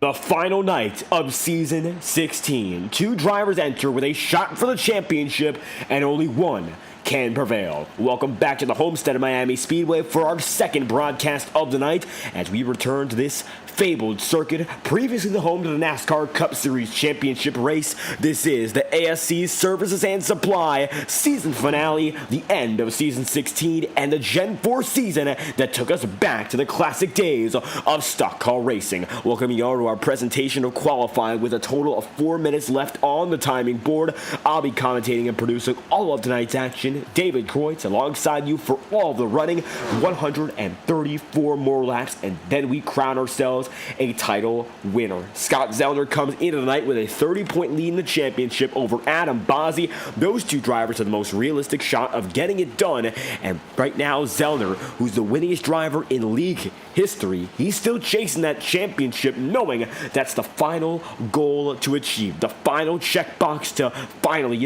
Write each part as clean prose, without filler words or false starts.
The final night of Season 16. Two drivers enter with a shot for the championship, and only one can prevail. Welcome back to the Homestead-Miami Speedway for our second broadcast of the night as we return to this fabled circuit, previously the home to the NASCAR Cup Series Championship race. This is the ASC Services and Supply season finale, the end of Season 16, and the Gen 4 season that took us back to the classic days of stock car racing. Welcome you all to our presentation of qualifying with a total of 4 minutes left on the timing board. I'll be commentating and producing all of tonight's action. David Kreutz alongside you for all of the running, 134 more laps, and then we crown ourselves a title winner. Scott Zellner comes into the night with a 30-point lead in the championship over Adam Bozzi. Those two drivers are the most realistic shot of getting it done, and right now Zellner, who's the winningest driver in league history, he's still chasing that championship, knowing that's the final goal to achieve, the final checkbox to finally,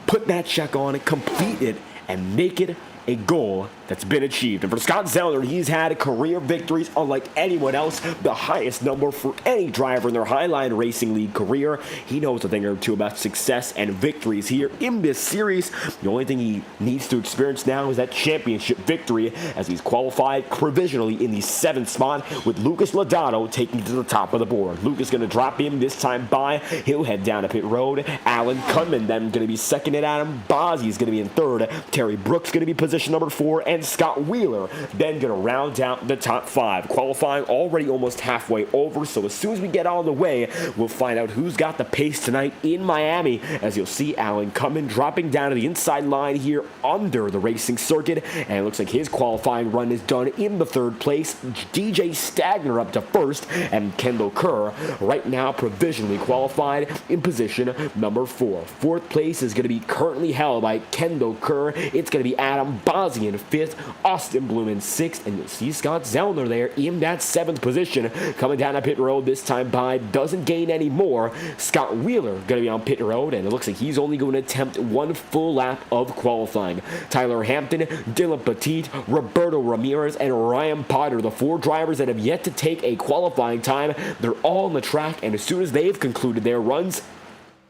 put that check on it, complete it, and make it a goal that's been achieved. And for Scott Zellner, he's had career victories unlike anyone else, the highest number for any driver in their Highline Racing League career. He knows a thing or two about success and victories here in this series. The only thing he needs to experience now is that championship victory as he's qualified provisionally in the 7th spot with Lucas Lodato taking to the top of the board. Lucas going to drop him this time by. He'll head down to pit road. Alan Cunman then going to be second at Adam. Bozzi is going to be in third. Terry Brooks going to be position number 4, and Scott Wheeler then going to round out the top 5. Qualifying already almost halfway over, so as soon as we get on the way, we'll find out who's got the pace tonight in Miami, as you'll see Alan Cunman dropping down to the inside line here under the racing circuit, and it looks like his qualifying run is done in the 3rd place. DJ Stagner up to 1st, and Kendall Kerr right now provisionally qualified in position number 4. 4th place is going to be currently held by Kendall Kerr. It's going to be Adam Bozzi in 5th, Austin Bloom in 6th, and you'll see Scott Zellner there in that 7th position, coming down to pit road this time by, doesn't gain any more. Scott Wheeler going to be on pit road, and it looks like he's only going to attempt one full lap of qualifying. Tyler Hampton, Dylan Petit, Roberto Ramirez, and Ryan Potter, the 4 drivers that have yet to take a qualifying time, they're all on the track, and as soon as they've concluded their runs,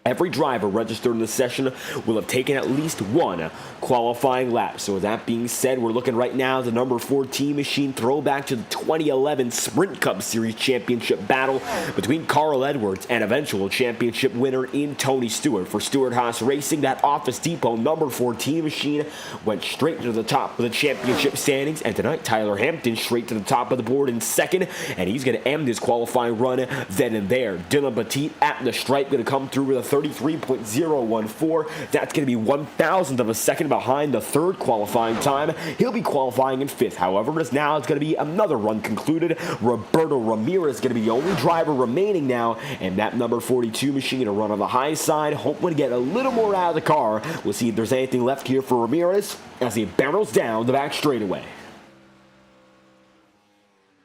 every driver registered in the session will have taken at least one qualifying lap. So with that being said, we're looking right now at the number 14 machine throwback to the 2011 Sprint Cup Series Championship battle between Carl Edwards and eventual championship winner in Tony Stewart. For Stewart-Haas Racing, that Office Depot number 14 machine went straight to the top of the championship standings, and tonight Tyler Hampton straight to the top of the board in 2nd, and he's going to end his qualifying run then and there. Dylan Petit at the stripe going to come through with a 33.014. That's going to be 1,000th of a second behind the 3rd qualifying time. He'll be qualifying in 5th. However, as now it's going to be another run concluded. Roberto Ramirez is going to be the only driver remaining now, and that number 42 machine going to run on the high side, hoping to get a little more out of the car. We'll see if there's anything left here for Ramirez as he barrels down the back straightaway.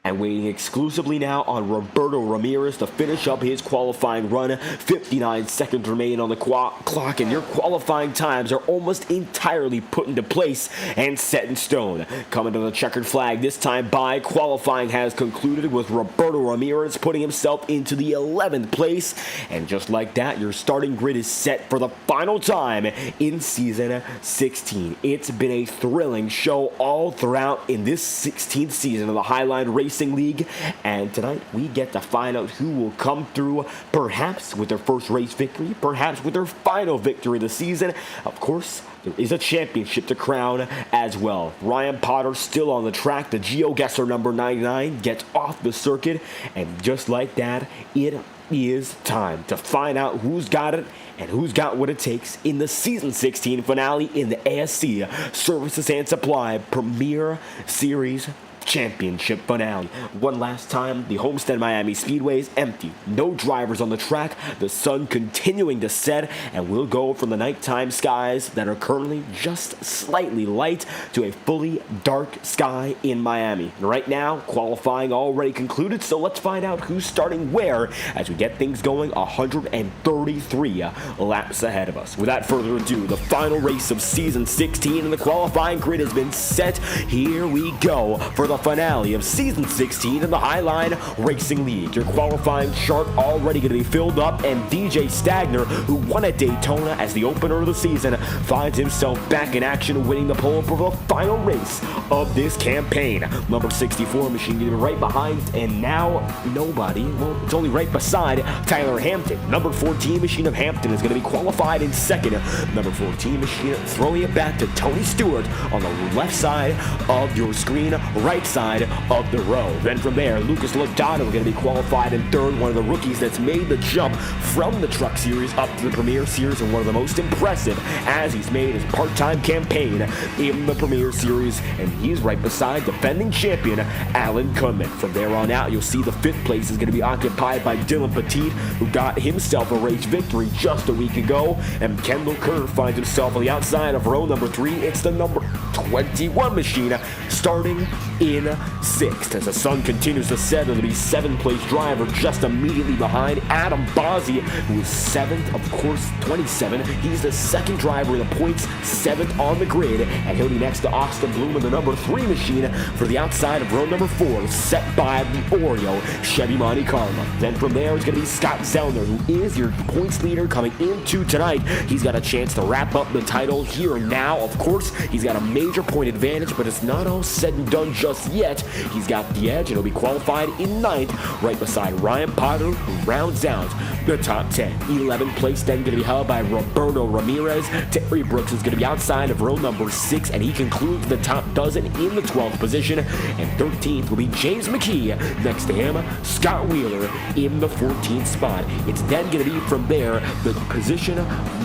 And waiting exclusively now on Roberto Ramirez to finish up his qualifying run. 59 seconds remain on the clock, and your qualifying times are almost entirely put into place and set in stone. Coming to the checkered flag this time by, qualifying has concluded with Roberto Ramirez putting himself into the 11th place. And just like that, your starting grid is set for the final time in Season 16. It's been a thrilling show all throughout in this 16th season of the Highline Racing League, and tonight we get to find out who will come through, perhaps with their first race victory, perhaps with their final victory of the season. Of course, there is a championship to crown as well. Ryan Potter still on the track. The GeoGuessr number 99 gets off the circuit, and just like that, it is time to find out who's got it and who's got what it takes in the Season 16 finale in the ASC Services and Supply Premier Series Championship finale. One last time, the Homestead-Miami Speedway is empty. No drivers on the track. The sun continuing to set, and we'll go from the nighttime skies that are currently just slightly light to a fully dark sky in Miami. And right now, qualifying already concluded, so let's find out who's starting where as we get things going 133 laps ahead of us. Without further ado, the final race of Season 16 and the qualifying grid has been set. Here we go for the finale of Season 16 in the Highline Racing League. Your qualifying chart already going to be filled up, and DJ Stagner, who won at Daytona as the opener of the season, finds himself back in action, winning the pole for the final race of this campaign. Number 64 machine getting right behind, and now nobody, well, it's only right beside Tyler Hampton. Number 14 machine of Hampton is going to be qualified in second. Number 14 machine throwing it back to Tony Stewart on the left side of your screen, right side of the row. Then from there, Lucas Logano going to be qualified in third, one of the rookies that's made the jump from the Truck Series up to the Premier Series, and one of the most impressive as he's made his part-time campaign in the Premier Series, and he's right beside defending champion Alan Kunman. From there on out, you'll see the fifth place is going to be occupied by Dylan Petit, who got himself a race victory just a week ago, and Kendall Kerr finds himself on the outside of row number 3. It's the number 21 machine starting in sixth. As the sun continues to set, it'll be seventh place driver just immediately behind Adam Bozzi, who is seventh, of course, 27. He's the second driver in the points, seventh on the grid, and he'll be next to Austin Bloom in the number 3 machine for the outside of row number 4, set by the Oreo Chevy Monte Carlo. Then from there, it's going to be Scott Zellner, who is your points leader coming into tonight. He's got a chance to wrap up the title here and now. Of course, he's got a major point advantage, but it's not all said and done just yet. He's got the edge, and he'll be qualified in ninth, right beside Ryan Potter, who rounds out the top 10. 11th place then going to be held by Roberto Ramirez. Terry Brooks is going to be outside of row number 6, and he concludes the top dozen in the 12th position. And 13th will be James McKee. Next to him, Scott Wheeler in the 14th spot. It's then going to be from there the position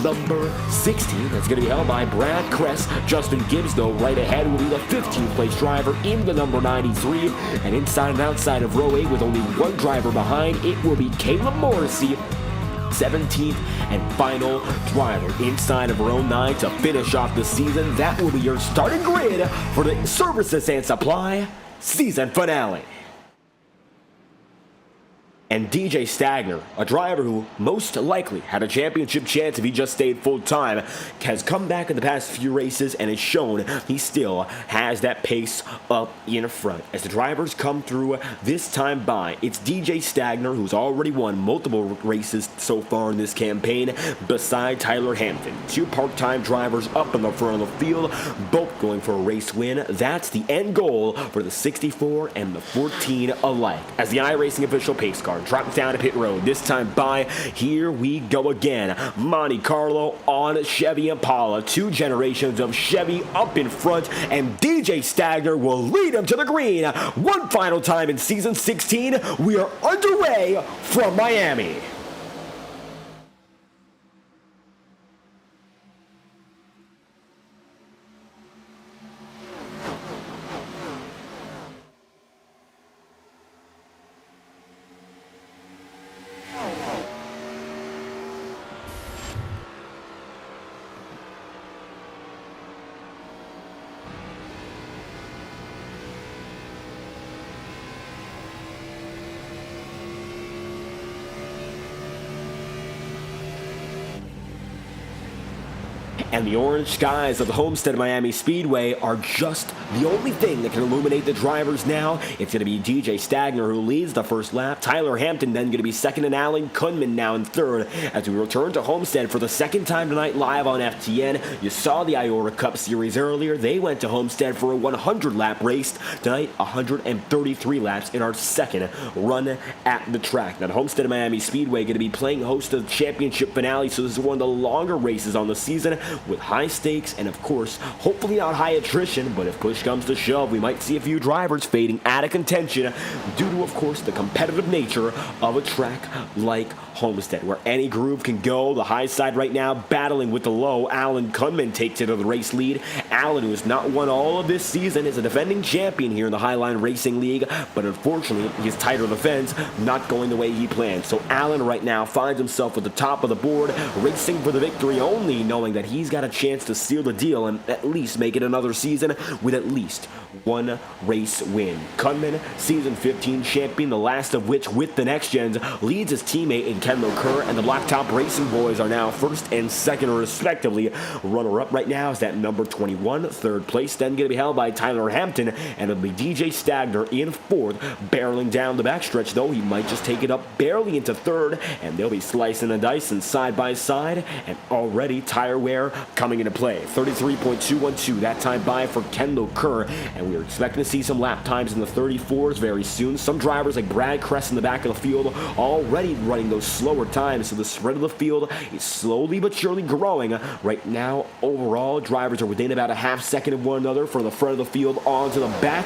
number 16 that's going to be held by Brad Kress. Justin Gibbs, though, right ahead will be the 15th place driver in the number 93. And inside and outside of row 8 with only one driver behind, it will be Caleb Morrissey, 17th and final driver inside of row 9 to finish off the season. That will be your starting grid for the Services and Supply season finale. And DJ Stagner, a driver who most likely had a championship chance if he just stayed full-time, has come back in the past few races and has shown he still has that pace up in front. As the drivers come through this time by, it's DJ Stagner, who's already won multiple races so far in this campaign, beside Tyler Hampton. Two part-time drivers up in the front of the field, both going for a race win. That's the end goal for the 64 and the 14 alike. As the iRacing official pace car drops down to pit road, this time by, here we go again. Monte Carlo on Chevy Impala. Two generations of Chevy up in front, and DJ Stagner will lead him to the green. One final time in season 16. We are underway from Miami. And the orange skies of the Homestead-Miami Speedway are just the only thing that can illuminate the drivers now. It's going to be DJ Stagner who leads the first lap. Tyler Hampton then going to be second, and Alan Kunman now in third. As we return to Homestead for the second time tonight live on FTN. You saw the Iora Cup Series earlier. They went to Homestead for a 100-lap race. Tonight, 133 laps in our second run at the track. Now, the Homestead-Miami Speedway going to be playing host to the championship finale, so this is one of the longer races on the season, with high stakes and, of course, hopefully not high attrition, but if push comes to shove, we might see a few drivers fading out of contention due to, of course, the competitive nature of a track like Homestead, where any groove can go. The high side right now battling with the low. Alan Kunman takes it to the race lead. Alan, who has not won all of this season, is a defending champion here in the Highline Racing League, but unfortunately, he's tighter on the fence, not going the way he planned. So Alan right now finds himself at the top of the board, racing for the victory only, knowing that he's got a chance to seal the deal and at least make it another season with at least one race win. Kunman, season 15 champion, the last of which with the Next Gens, leads his teammate in Kendall Kerr, and the Blacktop Racing boys are now first and second respectively. Runner-up right now is that number 21 31. Third place then going to be held by Tyler Hampton, and it'll be DJ Stagner in fourth, barreling down the backstretch, though he might just take it up barely into third, and they'll be slicing and dicing side by side, and already tire wear coming into play. 33.212 that time by for Kendall Kerr, and we're expecting to see some lap times in the 34s very soon. Some drivers like Brad Kress in the back of the field already running those slower times, so the spread of the field is slowly but surely growing. Right now, overall, drivers are within about a half second of one another from the front of the field onto the back.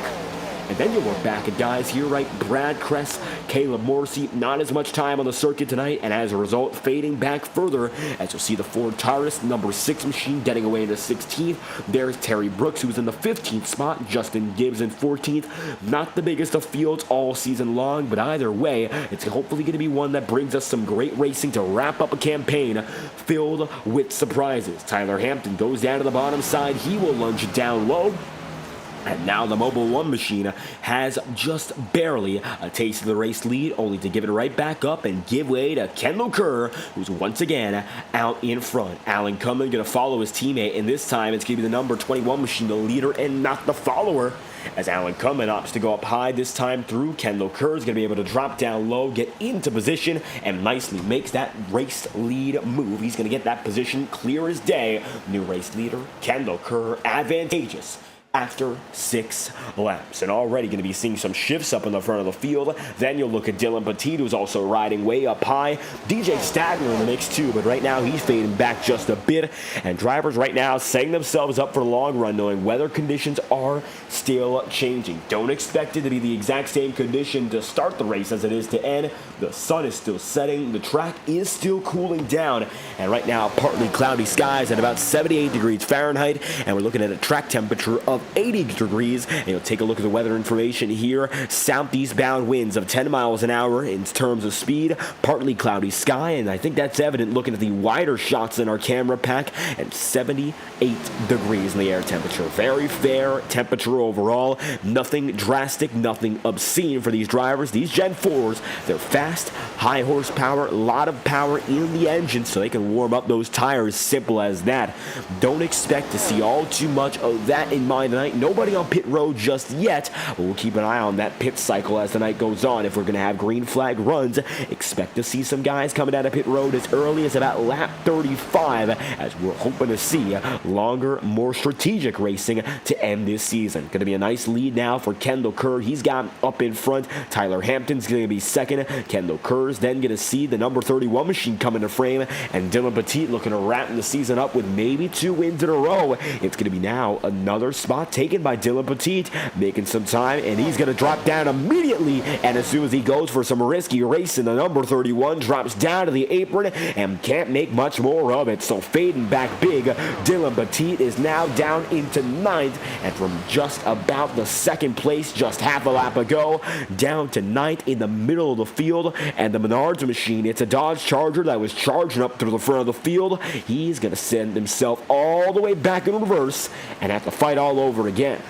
And then you look back at guys here, right? Brad Kress, Caleb Morrissey, not as much time on the circuit tonight, and as a result, fading back further, as you'll see the Ford Taurus, number 6 machine, getting away into 16th. There's Terry Brooks, who's in the 15th spot. Justin Gibbs in 14th. Not the biggest of fields all season long, but either way, it's hopefully going to be one that brings us some great racing to wrap up a campaign filled with surprises. Tyler Hampton goes down to the bottom side. He will lunge it down low. And now the Mobil 1 machine has just barely a taste of the race lead, only to give it right back up and give way to Kendall Kerr, who's once again out in front. Alan Cumming going to follow his teammate, and this time it's going to be the number 21 machine, the leader and not the follower, as Alan Cumming opts to go up high this time through. Kendall Kerr is going to be able to drop down low, get into position, and nicely makes that race lead move. He's going to get that position clear as day. New race leader, Kendall Kerr, advantageous after 6 laps, and already going to be seeing some shifts up in the front of the field. Then you'll look at Dylan Petit, who's also riding way up high. DJ Stagner in the mix too, but right now he's fading back just a bit, and drivers right now setting themselves up for the long run, knowing weather conditions are still changing. Don't expect it to be the exact same condition to start the race as it is to end. The sun is still setting, the track is still cooling down, and right now partly cloudy skies at about 78 degrees Fahrenheit, and we're looking at a track temperature of 80 degrees. And you'll take a look at the weather information here. Southeast bound winds of 10 miles an hour in terms of speed. Partly cloudy sky, and I think that's evident looking at the wider shots in our camera pack, and 78 degrees in the air temperature. Very fair temperature overall. Nothing drastic, nothing obscene for these drivers. These Gen 4s, they're fast, high horsepower, a lot of power in the engine, so they can warm up those tires. Simple as that. Don't expect to see all too much of that in mind tonight. Nobody on pit road just yet, but we'll keep an eye on that pit cycle as the night goes on. If we're going to have green flag runs, expect to see some guys coming out of pit road as early as about lap 35, as we're hoping to see longer, more strategic racing to end this season. Going to be a nice lead now for Kendall Kerr. He's got up in front. Tyler Hampton's going to be second. Kendall Kerr's then going to see the number 31 machine come into frame, and Dylan Petit looking to wrap the season up with maybe 2 wins in a row. It's going to be now another spot taken by Dylan Petit, making some time, and he's going to drop down immediately, and as soon as he goes for some risky racing, the number 31 drops down to the apron and can't make much more of it, so fading back big. Dylan Petit is now down into 9th, and from just about the 2nd place, just half a lap ago, down to 9th in the middle of the field, and the Menards machine, it's a Dodge Charger that was charging up to the front of the field. He's going to send himself all the way back in reverse and have to fight all over again.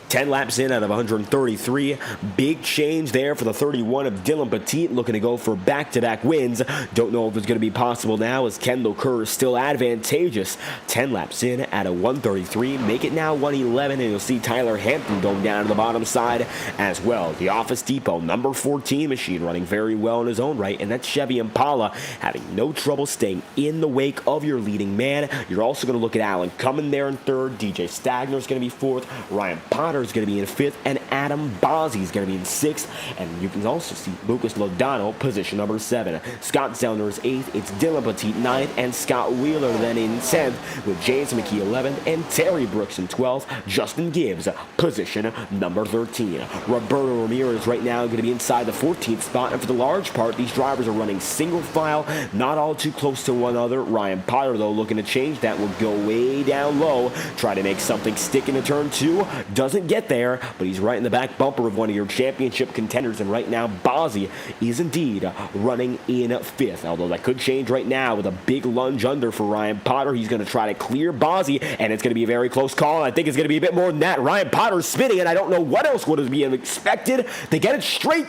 10 laps in out of 133. Big change there for the 31 of Dylan Petit, looking to go for back-to-back wins. Don't know if it's going to be possible now, as Kendall Kerr is still advantageous. 10 laps in at a 133. Make it now 111, and you'll see Tyler Hampton going down to the bottom side as well. The Office Depot number 14 machine running very well in his own right, and that's Chevy Impala having no trouble staying in the wake of your leading man. You're also going to look at Alan Cumming there in 3rd. DJ Stagner's going to be 4th. Ryan Potter is going to be in 5th, and Adam Bozzi is going to be in 6th, and you can also see Lucas Lodano position number 7. Scott Zellner is 8th, it's Dylan Petit 9th, and Scott Wheeler then in 10th, with James McKee 11th, and Terry Brooks in 12th. Justin Gibbs position number 13. Roberto Ramirez right now going to be inside the 14th spot, and for the large part, these drivers are running single file, not all too close to one another. Ryan Potter, though, looking to change that, will go way down low, try to make something stick into turn 2, doesn't get there, but he's right in the back bumper of one of your championship contenders, and right now Bozzi is indeed running in 5th, although that could change right now with a big lunge under for Ryan Potter. He's going to try to clear Bozzi, and it's going to be a very close call. I think it's going to be a bit more than that. Ryan Potter's spinning, and I don't know what else would have been expected to get it straight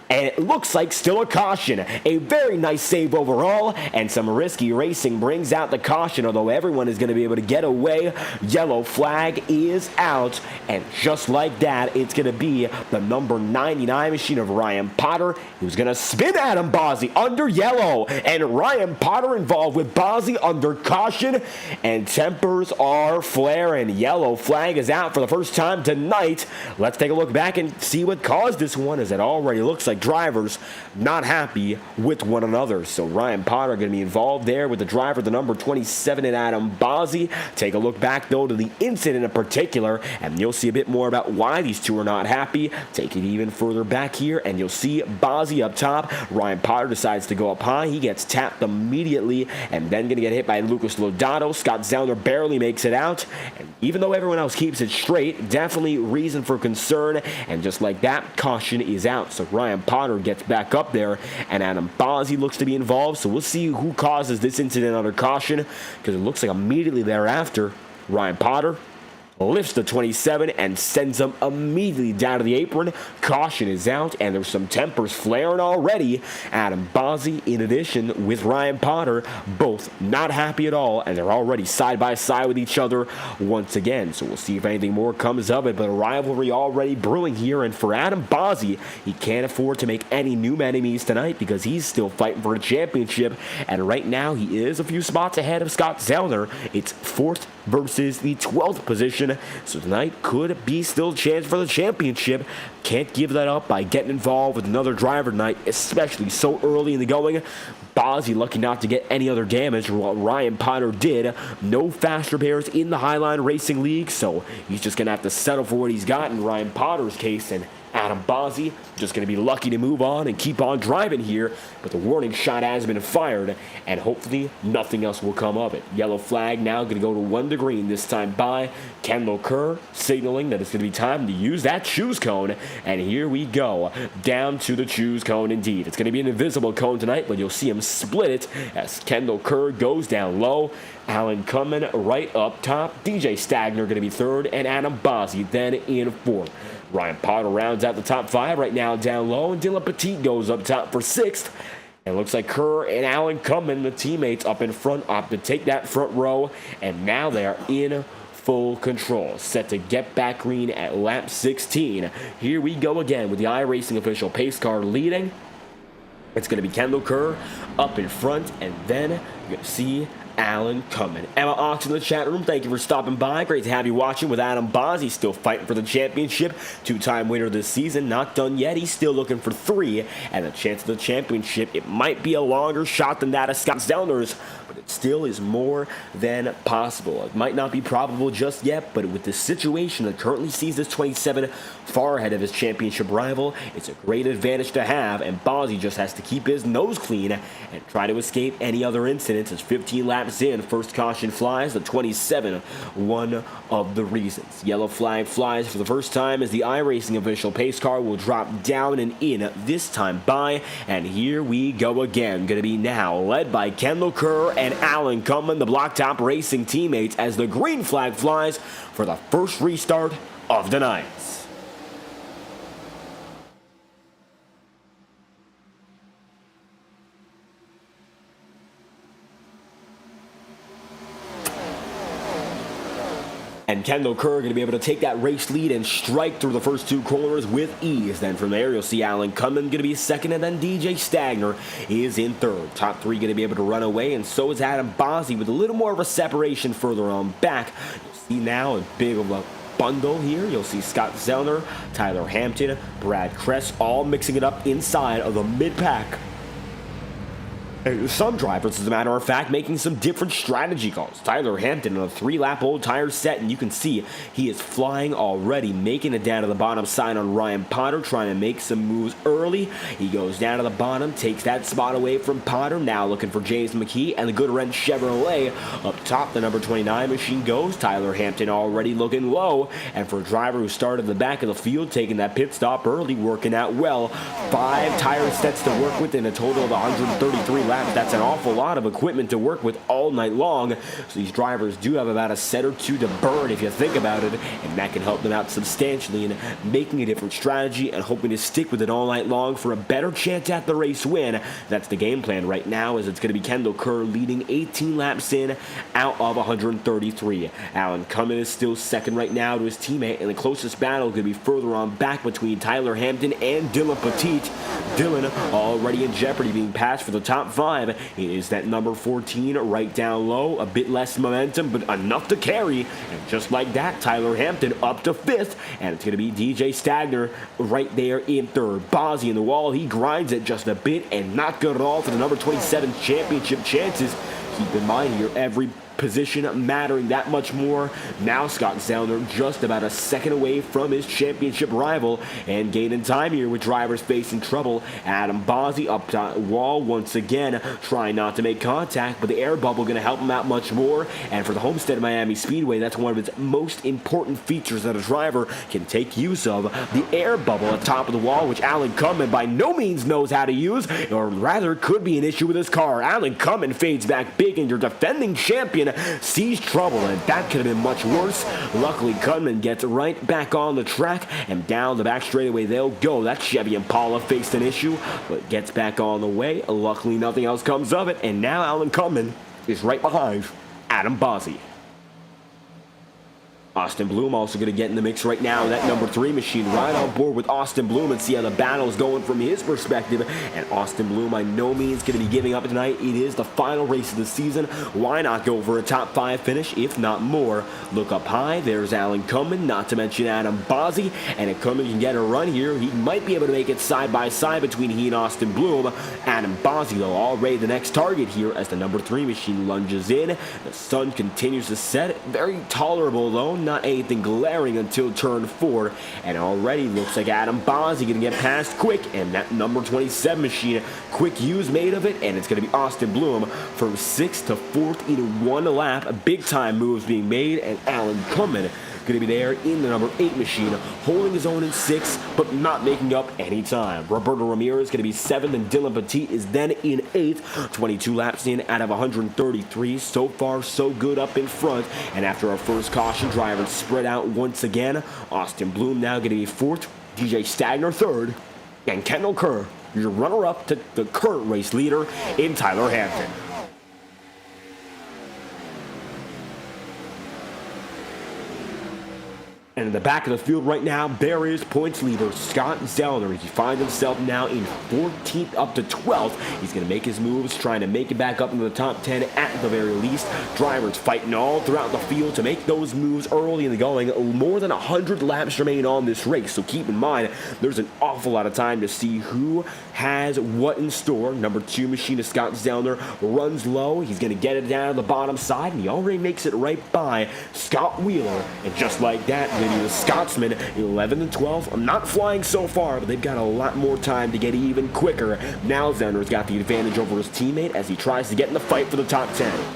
and it looks like still a caution. A very nice save overall, and some risky racing brings out the caution, although everyone is going to be able to get away. Yellow flag is out, and just like that, it's going to be the number 99 machine of Ryan Potter, who's going to spin Adam Bozzi under yellow, and Ryan Potter involved with Bozzi under caution, and tempers are flaring. Yellow flag is out for the first time tonight. Let's take a look back and see what caused this one, as it already looks like drivers not happy with one another. So Ryan Potter going to be involved there with the driver, the number 27 in Adam Bozzi. Take a look back though to the incident in particular, and you'll see a bit more about why these two are not happy. Take it even further back here, and you'll see Bozzi up top. Ryan Potter decides to go up high. He gets tapped immediately, and then going to get hit by Lucas Lodato. Scott Zellner barely makes it out, and even though everyone else keeps it straight, definitely reason for concern, and just like that, caution is out. So Ryan Potter gets back up there, and Adam Bozzi looks to be involved. So we'll see who causes this incident under caution, because it looks like immediately thereafter, Ryan Potter lifts the 27 and sends him immediately down to the apron. Caution is out, and there's some tempers flaring already. Adam Bozzi, in addition with Ryan Potter, both not happy at all, and they're already side by side with each other once again. So we'll see if anything more comes of it, but a rivalry already brewing here. And for Adam Bozzi, he can't afford to make any new enemies tonight, because he's still fighting for a championship, and right now he is a few spots ahead of Scott Zellner. It's 4th versus the 12th position. So tonight could be still a chance for the championship. Can't give that up by getting involved with another driver tonight, especially so early in the going. Bozzi lucky not to get any other damage, while Ryan Potter did. No fast repairs in the Highline Racing League, so he's just going to have to settle for what he's got in Ryan Potter's case. And Adam Bozzi just going to be lucky to move on and keep on driving here, but the warning shot has been fired, and hopefully nothing else will come of it. Yellow flag now going to go to 1 to green, this time by Kendall Kerr, signaling that it's going to be time to use that choose cone, and here we go, down to the choose cone indeed. It's going to be an invisible cone tonight, but you'll see him split it as Kendall Kerr goes down low. Alan Cummins right up top, DJ Stagner going to be 3rd, and Adam Bozzi then in 4th. Ryan Potter rounds out the top 5 right now down low, and Dylan Petit goes up top for 6th. And it looks like Kerr and Alan Cummins, the teammates up in front, opt to take that front row, and now they are in full control, set to get back green at lap 16. Here we go again with the iRacing official pace car leading. It's going to be Kendall Kerr up in front, and then you're going to see Alan Cummins. Emma Ox in the chat room, thank you for stopping by. Great to have you watching with Adam Bozzi, still fighting for the championship. 2-time winner this season, not done yet. He's still looking for 3, and the chance of the championship, it might be a longer shot than that of Scott Zellner's, but it still is more than possible. It might not be probable just yet, but with the situation that currently sees this 27 far ahead of his championship rival, it's a great advantage to have, and Bozzi just has to keep his nose clean and try to escape any other incidents. As 15 laps in, first caution flies, the 27, one of the reasons. Yellow flag flies for the first time as the iRacing official pace car will drop down and in, this time by, and here we go again. Going to be now led by Kendall Kerr and Alan Cummins, the Blacktop Racing teammates, as the green flag flies for the first restart of the night. And Kendall Kerr going to be able to take that race lead and strike through the first 2 corners with ease. Then from there, you'll see Alan Cummins going to be 2nd, and then DJ Stagner is in 3rd. Top 3 going to be able to run away, and so is Adam Bozzi with a little more of a separation further on back. You'll see now a big of a bundle here. You'll see Scott Zellner, Tyler Hampton, Brad Kress all mixing it up inside of the mid-pack. Some drivers, as a matter of fact, making some different strategy calls. Tyler Hampton on a 3-lap old tire set, and you can see he is flying already, making it down to the bottom side on Ryan Potter, trying to make some moves early. He goes down to the bottom, takes that spot away from Potter, now looking for James McKee and the Good Wrench Chevrolet. Up top, the number 29 machine goes. Tyler Hampton already looking low, and for a driver who started the back of the field, taking that pit stop early, working out well. 5 tire sets to work with in a total of 133 laps. That's an awful lot of equipment to work with all night long. So these drivers do have about a set or two to burn if you think about it, and that can help them out substantially in making a different strategy and hoping to stick with it all night long for a better chance at the race win. That's the game plan right now, as it's going to be Kendall Kerr leading 18 laps in out of 133. Alan Cummins is still second right now to his teammate, and the closest battle could be further on back between Tyler Hampton and Dylan Petit. Dylan already in jeopardy, being passed for the top 5. It is that number 14 right down low, a bit less momentum, but enough to carry. And just like that, Tyler Hampton up to 5th, and it's going to be DJ Stagner right there in 3rd. Bozzy in the wall, he grinds it just a bit, and not good at all for the number 27 championship chances. Keep in mind here, every position mattering that much more. Now Scott Zellner just about a second away from his championship rival, and gaining time here with drivers facing trouble. Adam Bozzy up to wall once again, trying not to make contact, but the air bubble going to help him out much more. And for the Homestead-Miami Speedway, that's one of its most important features that a driver can take use of, the air bubble at top of the wall, which Alan Cummins by no means knows how to use, or rather could be an issue with his car. Alan Cummins fades back big, and your defending champion sees trouble, and that could have been much worse. Luckily, Cudman gets right back on the track, and down the back straightaway they'll go. That Chevy Impala faced an issue, but gets back on the way. Luckily, nothing else comes of it, and now Alan Cudman is right behind Adam Bozzy. Austin Bloom also going to get in the mix right now. That number 3 machine right on board with Austin Bloom and see how the battle is going from his perspective. And Austin Bloom by no means going to be giving up tonight. It is the final race of the season. Why not go for a top 5 finish, if not more? Look up high. There's Alan Cummins, not to mention Adam Bozzy. And if Cummins can get a run here, he might be able to make it side by side between he and Austin Bloom. Adam Bozzy, though, already the next target here as the number 3 machine lunges in. The sun continues to set. Very tolerable, though. Not anything glaring until turn 4, and already looks like Adam Bozzy gonna get past quick, and that number 27 machine, quick use made of it, and it's gonna be Austin Bloom from 6th to 4th in 1 lap. Big time moves being made, and Alan Cummins going to be there in the number 8 machine, holding his own in 6th, but not making up any time. Roberto Ramirez going to be 7th, and Dylan Petit is then in 8th. 22 laps in out of 133. So far, so good up in front. And after our first caution, drivers spread out once again. Austin Bloom now going to be 4th, DJ Stagner 3rd, and Kendall Kerr, your runner-up to the current race leader in Tyler Hampton. And in the back of the field right now, there is points leader Scott Zellner. He finds himself now in 14th up to 12th. He's going to make his moves, trying to make it back up into the top 10 at the very least. Drivers fighting all throughout the field to make those moves early in the going. More than 100 laps remain on this race, so keep in mind there's an awful lot of time to see who has what in store. Number 2 machinist Scott Zellner runs low. He's going to get it down to the bottom side, and he already makes it right by Scott Wheeler. And just like that, the Scotsman, 11 and 12. I'm not flying so far, but they've got a lot more time to get even quicker. Now Zellner's got the advantage over his teammate as he tries to get in the fight for the top 10.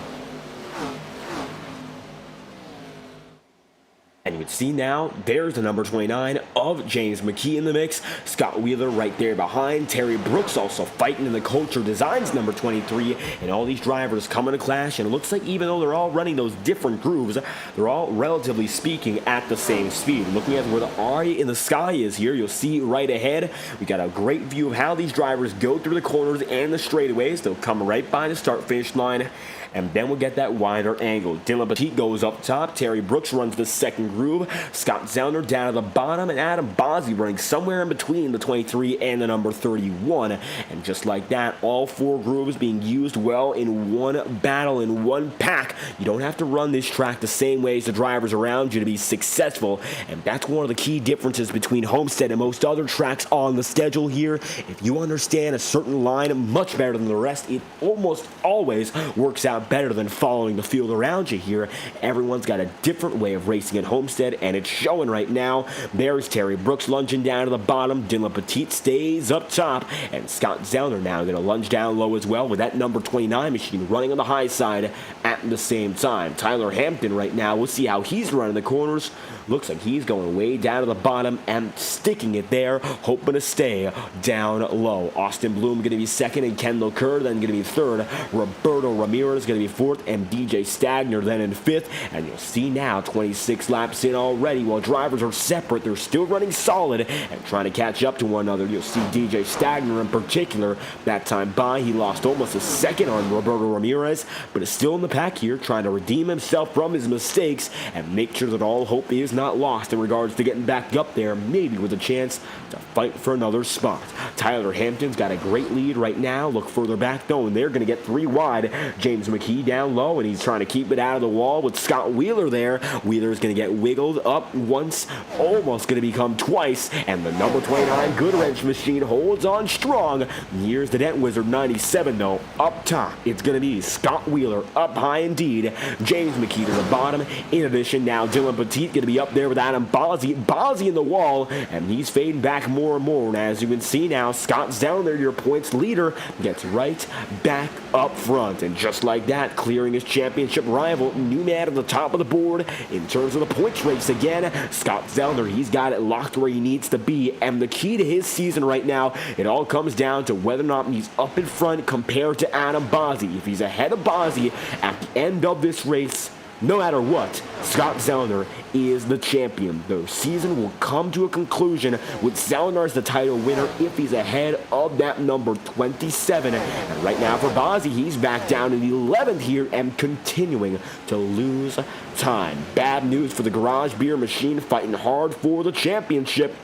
And you can see now, there's the number 29 of James McKee in the mix. Scott Wheeler right there behind. Terry Brooks also fighting in the Culture Designs number 23. And all these drivers coming to clash. And it looks like even though they're all running those different grooves, they're all, relatively speaking, at the same speed. Looking at where the eye in the sky is here, you'll see right ahead, we got a great view of how these drivers go through the corners and the straightaways. They'll come right by the start-finish line, and then we'll get that wider angle. Dylan Petit goes up top. Terry Brooks runs the second groove. Scott Zellner down at the bottom, and Adam Bozzy running somewhere in between the 23 and the number 31. And just like that, all 4 grooves being used well in one battle, in one pack. You don't have to run this track the same way as the drivers around you to be successful. And that's one of the key differences between Homestead and most other tracks on the schedule here. If you understand a certain line much better than the rest, it almost always works out better than following the field around you here. Everyone's got a different way of racing at Homestead. Homestead, and it's showing right now. There's Terry Brooks lunging down to the bottom. Dylan Petit stays up top, and Scott Zellner now going to lunge down low as well with that number 29 machine running on the high side at the same time. Tyler Hampton right now, we'll see how he's running the corners. Looks like he's going way down to the bottom and sticking it there, hoping to stay down low. Austin Bloom going to be second, and Kendall Kerr then going to be third. Roberto Ramirez going to be fourth, and DJ Stagner then in fifth. And you'll see now 26 laps in already. While drivers are separate, they're still running solid and trying to catch up to one another. You'll see DJ Stagner in particular that time by. He lost almost a second on Roberto Ramirez, but is still in the pack here, trying to redeem himself from his mistakes and make sure that all hope is not lost in regards to getting back up there, maybe with a chance to fight for another spot. Tyler Hampton's got a great lead right now. Look further back though, and they're going to get three wide. James McKee down low, and he's trying to keep it out of the wall with Scott Wheeler there. Wheeler's going to get wiggled up once, almost going to become twice, and the number 29 Good Wrench machine holds on strong. Here's the Dent Wizard 97 though. Up top, it's going to be Scott Wheeler up high indeed. James McKee to the bottom. In addition, now Dylan Petit going to be up there with Adam Bozzi. Bozzi in the wall, and he's fading back more and more. And as you can see now, Scott's down there, your points leader, gets right back up front. And just like that, clearing his championship rival, new man at the top of the board in terms of the points race again. Scott Zellner, he's got it locked where he needs to be. And the key to his season right now, it all comes down to whether or not he's up in front compared to Adam Bozzi. If he's ahead of Bozzi at the end of this race, no matter what, Scott Zellner is the champion. The season will come to a conclusion with Zellner as the title winner if he's ahead of that number 27. And right now for Bozzi, he's back down in the 11th here and continuing to lose time. Bad news for the Garage Beer Machine, fighting hard for the championship.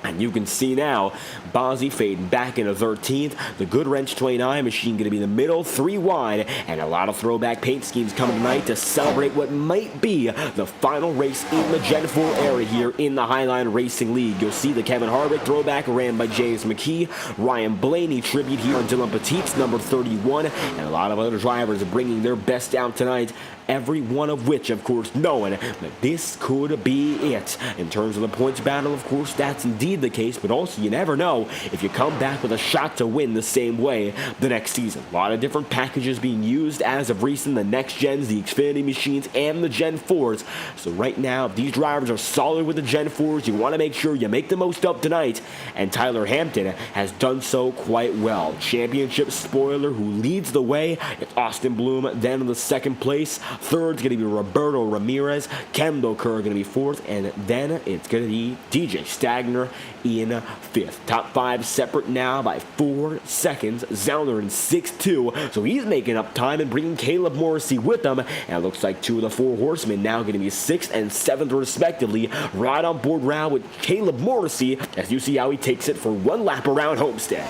And you can see now, Bozzi fading back into 13th. The Good Wrench 29 machine going to be in the middle, three wide. And a lot of throwback paint schemes coming tonight to celebrate what might be the final race in the Gen 4 era here in the Highline Racing League. You'll see the Kevin Harvick throwback ran by James McKee. Ryan Blaney tribute here on Dylan Petit's number 31. And a lot of other drivers are bringing their best out tonight. Every one of which, of course, knowing that this could be it. In terms of the points battle, of course, that's indeed the case, but also you never know if you come back with a shot to win the same way the next season. A lot of different packages being used as of recent, the Next Gens, the Xfinity machines, and the Gen 4s. So right now, if these drivers are solid with the Gen 4s, you want to make sure you make the most of tonight, and Tyler Hampton has done so quite well. Championship spoiler who leads the way, it's Austin Bloom, then in the second place. Third's going to be Roberto Ramirez. Kendall Kerr going to be fourth. And then it's going to be DJ Stagner in fifth. Top five separate now by 4 seconds. Zellner in 6-2. So he's making up time and bringing Caleb Morrissey with him. And it looks like two of the four horsemen now going to be 6th and 7th respectively. Right on board round with Caleb Morrissey as you see how he takes it for one lap around Homestead.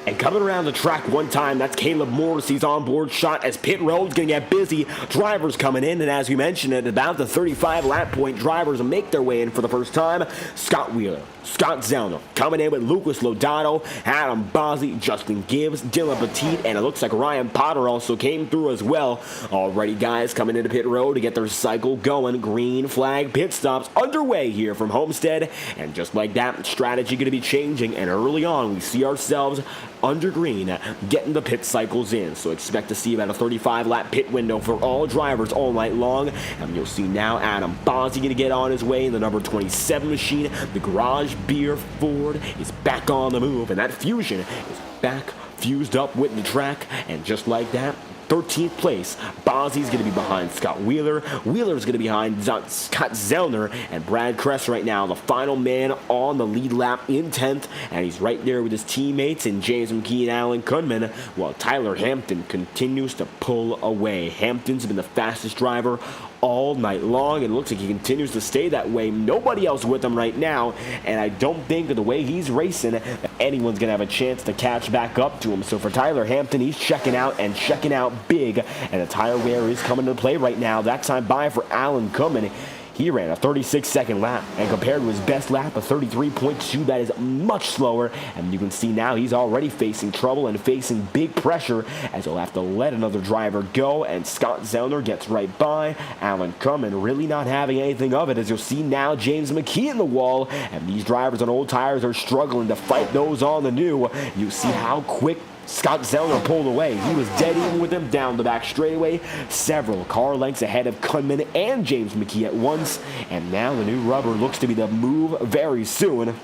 And coming around the track one time, that's Caleb Morrissey's onboard shot as pit road's going to get busy. Drivers coming in, and as we mentioned, at about the 35 lap point, drivers make their way in for the first time. Scott Wheeler, Scott Zellner coming in with Lucas Lodato, Adam Bozzi, Justin Gibbs, Dylan Petit, and it looks like Ryan Potter also came through as well. Alrighty, guys, coming into pit road to get their cycle going. Green flag pit stops underway here from Homestead, and just like that, strategy going to be changing, and early on we see ourselves under green, getting the pit cycles in. So expect to see about a 35 lap pit window for all drivers all night long. And you'll see now Adam Bozzi going to get on his way in the number 27 machine. The Garage Beer Ford is back on the move, and that Fusion is back fused up with the track. And just like that, 13th place. Bozzi's going to be behind Scott Wheeler. Wheeler's going to be behind Scott Zellner. And Brad Kress right now, the final man on the lead lap in 10th. And he's right there with his teammates and James McKee and Alan Kunman, while Tyler Hampton continues to pull away. Hampton's been the fastest driver all night long, and it looks like he continues to stay that way. Nobody else with him right now, and I don't think that the way he's racing that anyone's going to have a chance to catch back up to him. So for Tyler Hampton, he's checking out and checking out big, and the tire wear is coming into play right now. That time by for Alan Kunman. He ran a 36-second lap, and compared to his best lap of 33.2, that is much slower. And you can see now he's already facing trouble and facing big pressure, as he'll have to let another driver go. And Scott Zellner gets right by Alan Kunman, really not having anything of it, as you'll see now James McKee in the wall. And these drivers on old tires are struggling to fight those on the new. You see how quick Scott Zellner pulled away. He was dead even with him down the back straightaway, several car lengths ahead of Kunman and James McKee at once. And now the new rubber looks to be the move very soon.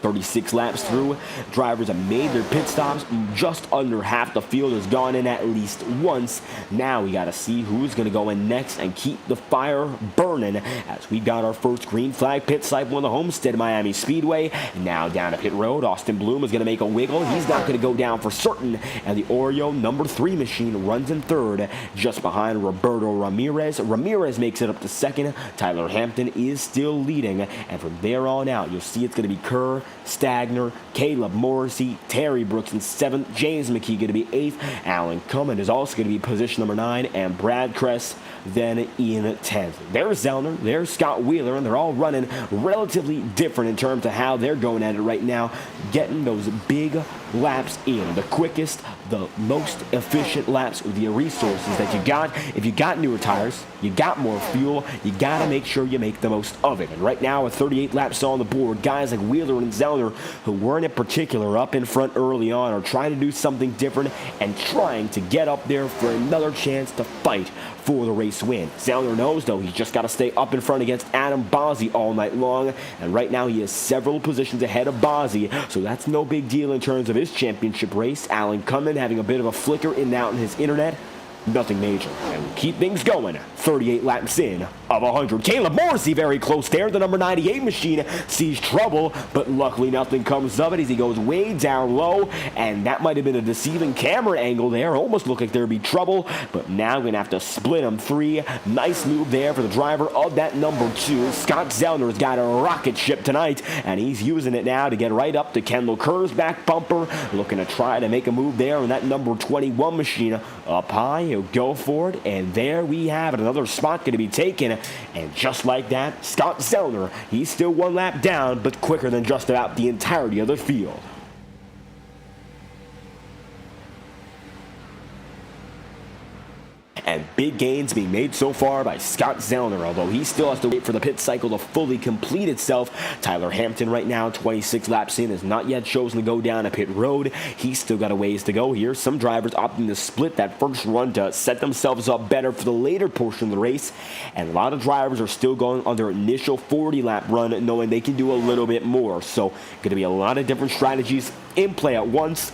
36 laps through, drivers have made their pit stops. Just under half the field has gone in at least once. Now we got to see who's going to go in next and keep the fire burning, as we got our first green flag pit cycle on the Homestead-Miami Speedway. Now down to pit road, Austin Bloom is going to make a wiggle. He's not going to go down for certain, and the Oreo number 3 machine runs in third, just behind Roberto Ramirez. Ramirez makes it up to second. Tyler Hampton is still leading, and from there on out, you'll see it's going to be Kerr, Stagner, Caleb Morrissey, Terry Brooks in 7th, James McKee going to be 8th, Alan Kunman is also going to be position number 9, and Brad Kress then in 10th. There's Zellner, there's Scott Wheeler, and they're all running relatively different in terms of how they're going at it right now, getting those big laps in, the quickest, the most efficient laps with the resources that you got. If you got newer tires, you got more fuel, you got to make sure you make the most of it. And right now with 38 laps on the board, guys like Wheeler and Zellner, who weren't in particular up in front early on, are trying to do something different and trying to get up there for another chance to fight for the race win. Zellner knows, though, he's just got to stay up in front against Adam Bozzi all night long, and right now he is several positions ahead of Bozzi, so that's no big deal in terms of his championship race. Alan Kunman having a bit of a flicker in and out in his internet. Nothing major, and we'll keep things going. 38 laps in of 100. Caleb Morrissey very close there. The number 98 machine sees trouble, but luckily nothing comes of it as he goes way down low, and that might have been a deceiving camera angle there. Almost looked like there'd be trouble, but now we're going to have to split them 3. Nice move there for the driver of that number 2. Scott Zellner's got a rocket ship tonight, and he's using it now to get right up to Kendall Kerr's back bumper, looking to try to make a move there on that number 21 machine. Up high, he'll go for it, and there we have it. Another spot going to be taken, and just like that, Scott Zellner, he's still 1 lap down, but quicker than just about the entirety of the field. And big gains being made so far by Scott Zellner, although he still has to wait for the pit cycle to fully complete itself. Tyler Hampton right now, 26 laps in, has not yet chosen to go down a pit road. He's still got a ways to go here. Some drivers opting to split that first run to set themselves up better for the later portion of the race. And a lot of drivers are still going on their initial 40-lap run, knowing they can do a little bit more. So going to be a lot of different strategies in play at once.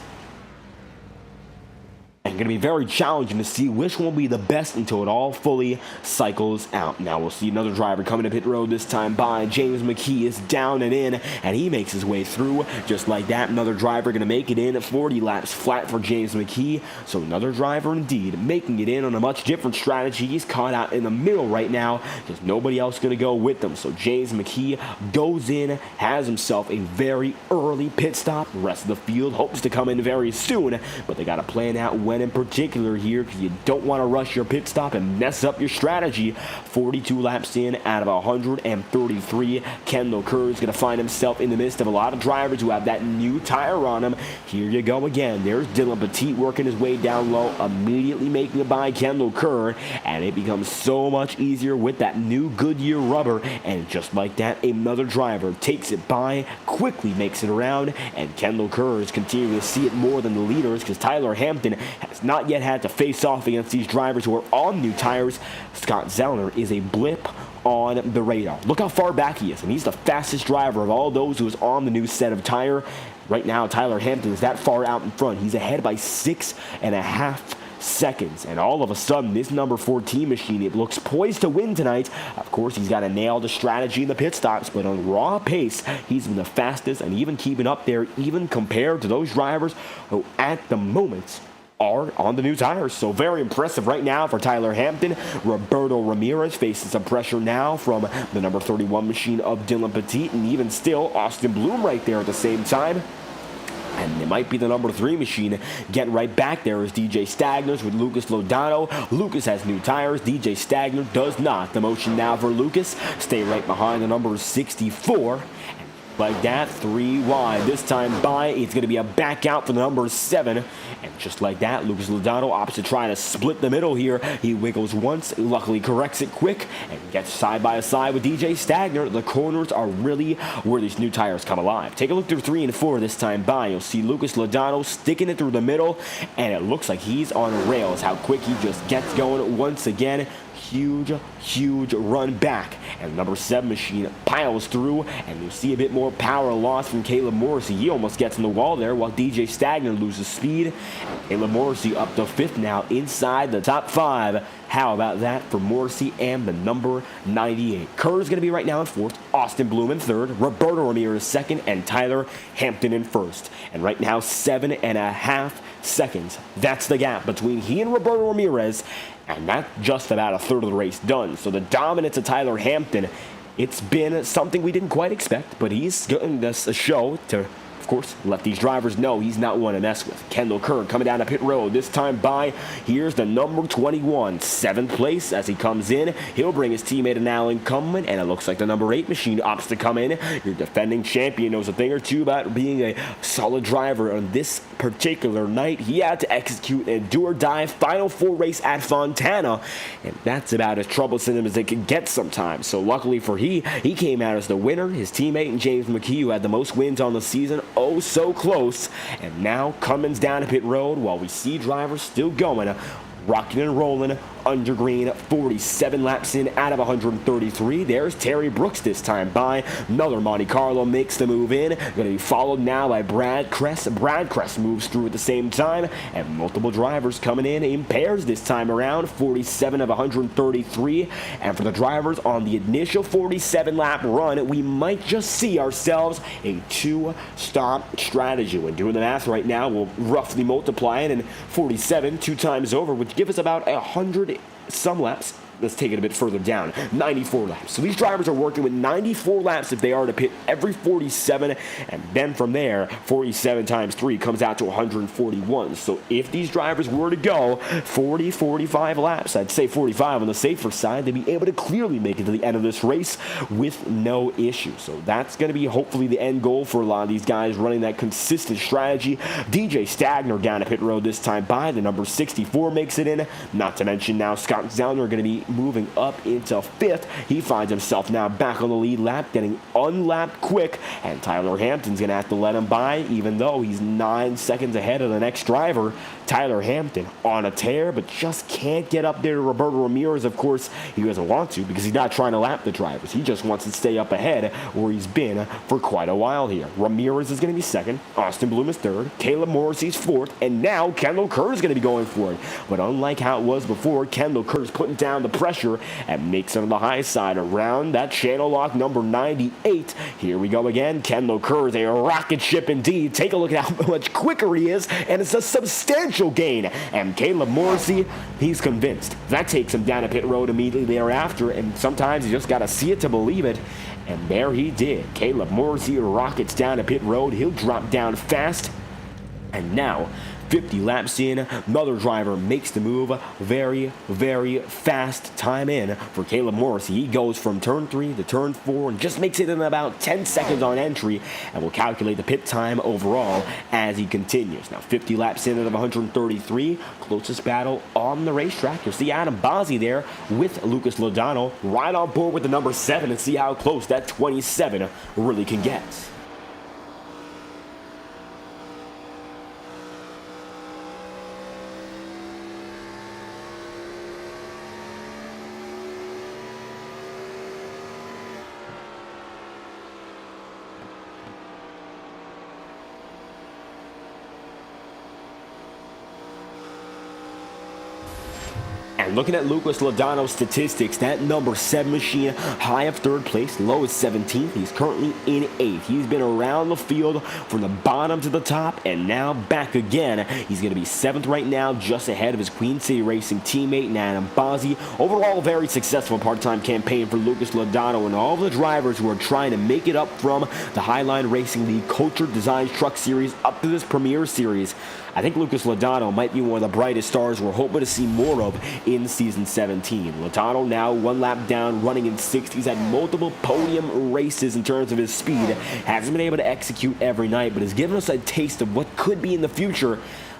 And going to be very challenging to see which one will be the best until it all fully cycles out. Now we'll see another driver coming to pit road, this time by James McKee is down and in, and he makes his way through. Just like that, another driver going to make it in at 40 laps flat for James McKee. So another driver indeed making it in on a much different strategy. He's caught out in the middle right now because nobody else going to go with them. So James McKee goes in, has himself a very early pit stop. The rest of the field hopes to come in very soon, but they got to plan out when in particular here, because you don't want to rush your pit stop and mess up your strategy. 42 laps in out of 133. Kendall Kerr is going to find himself in the midst of a lot of drivers who have that new tire on them. Here you go again. There's Dylan Petit working his way down low, immediately making it by Kendall Kerr, and it becomes so much easier with that new Goodyear rubber. And just like that, another driver takes it by, quickly makes it around, and Kendall Kerr is continuing to see it more than the leaders, because Tyler Hampton has not yet had to face off against these drivers who are on new tires. Scott Zellner is a blip on the radar. Look how far back he is, and he's the fastest driver of all those who is on the new set of tire. Right now, Tyler Hampton is that far out in front. He's ahead by 6.5 seconds. And all of a sudden, this number 14 machine, it looks poised to win tonight. Of course, he's got to nail the strategy in the pit stops, but on raw pace, he's been the fastest and even keeping up there, even compared to those drivers who at the moment are on the new tires. So very impressive right now for Tyler Hampton. Roberto Ramirez faces some pressure now from the number 31 machine of Dylan Petit, and even still Austin Bloom right there at the same time. And it might be the number 3 machine getting right back there is DJ Stagners with Lucas Lodano. Lucas has new tires. DJ Stagner does not. The motion now for Lucas. Stay right behind the number 64. Like that, 3 wide. This time by, it's going to be a back out for the number 7. And just like that, Lucas Lodano opts to try to split the middle here. He wiggles once, luckily corrects it quick, and gets side by side with DJ Stagner. The corners are really where these new tires come alive. Take a look through 3 and 4 this time by. You'll see Lucas Lodano sticking it through the middle, and it looks like he's on rails. How quick he just gets going once again. Huge run back, and number 7 machine piles through, and you see a bit more power loss from Caleb Morrissey. He almost gets in the wall there while DJ Stagner loses speed. Caleb Morrissey up to 5th now inside the top 5. How about that for Morrissey and the number 98? Kerr's going to be right now in 4th, Austin Bloom in 3rd, Roberto Ramirez 2nd, and Tyler Hampton in 1st. And right now, 7.5 seconds. That's the gap between he and Roberto Ramirez, and that's just about a third of the race done. So the dominance of Tyler Hampton, it's been something we didn't quite expect, but he's getting us a show to, of course, let these drivers know he's not one to mess with. Kendall Kerr coming down to pit road. This time by, here's the number 21, 7th place as he comes in. He'll bring his teammate an Alan Cumman, and it looks like the number 8 machine opts to come in. Your defending champion knows a thing or two about being a solid driver on this particular night. He had to execute an do-or-die Final 4 race at Fontana, and that's about as troublesome as it can get sometimes. So luckily for he came out as the winner. His teammate and James McKee, who had the most wins on the season, oh so close. And now Cummins down to pit road while we see drivers still going, rocking and rolling under green. 47 laps in out of 133. There's Terry Brooks this time by. Another Monte Carlo makes the move in. Going to be followed now by Brad Kress. Brad Kress moves through at the same time, and multiple drivers coming in pairs this time around. 47 of 133. And for the drivers on the initial 47 lap run, we might just see ourselves a 2-stop strategy. When doing the math right now, we'll roughly multiply it, and 47 2 times over would give us about 100 some laps. Let's take it a bit further down. 94 laps. So these drivers are working with 94 laps if they are to pit every 47, and then from there, 47 times 3 comes out to 141. So if these drivers were to go 40, 45 laps, I'd say 45 on the safer side, they'd be able to clearly make it to the end of this race with no issue. So that's going to be hopefully the end goal for a lot of these guys running that consistent strategy. DJ Stagner down to pit road this time by. The number 64 makes it in. Not to mention now Scott Zellner are going to be moving up into 5th. He finds himself now back on the lead lap, getting unlapped quick, and Tyler Hampton's going to have to let him by, even though he's 9 seconds ahead of the next driver. Tyler Hampton on a tear, but just can't get up there to Roberto Ramirez. Of course, he doesn't want to because he's not trying to lap the drivers. He just wants to stay up ahead where he's been for quite a while here. Ramirez is going to be 2nd. Austin Bloom is 3rd. Caleb Morrissey's 4th. And now Kendall Kerr is going to be going for it. But unlike how it was before, Kendall Kerr's putting down the pressure and makes it on the high side around that channel lock number 98. Here we go again. Kendall Kerr is a rocket ship indeed. Take a look at how much quicker he is, and it's a substantial gain. And Caleb Morrissey, he's convinced. That takes him down a pit road immediately thereafter, and sometimes you just got to see it to believe it. And there he did. Caleb Morrissey rockets down a pit road. He'll drop down fast. And now, 50 laps in, another driver makes the move. Very fast time in for Caleb Morrissey. He goes from turn 3 to turn 4 and just makes it in about 10 seconds on entry, and will calculate the pit time overall as he continues. Now 50 laps in out of 133, closest battle on the racetrack. You'll see Adam Bazzi there with Lucas Lodano right on board with the number 7, and see how close that 27 really can get. And looking at Lucas Logano's statistics, that number 7 machine, high of 3rd place, low is 17th. He's currently in 8th. He's been around the field from the bottom to the top and now back again. He's going to be 7th right now, just ahead of his Queen City Racing teammate, Nan Mbazi. Overall, a very successful part-time campaign for Lucas Logano and all the drivers who are trying to make it up from the Highline Racing League Culture Design Truck Series up to this Premier Series. I think Lucas Logano might be one of the brightest stars we're hoping to see more of in Season 17. Logano now 1 lap down, running in 6th. He's had multiple podium races in terms of his speed. Hasn't been able to execute every night, but has given us a taste of what could be in the future.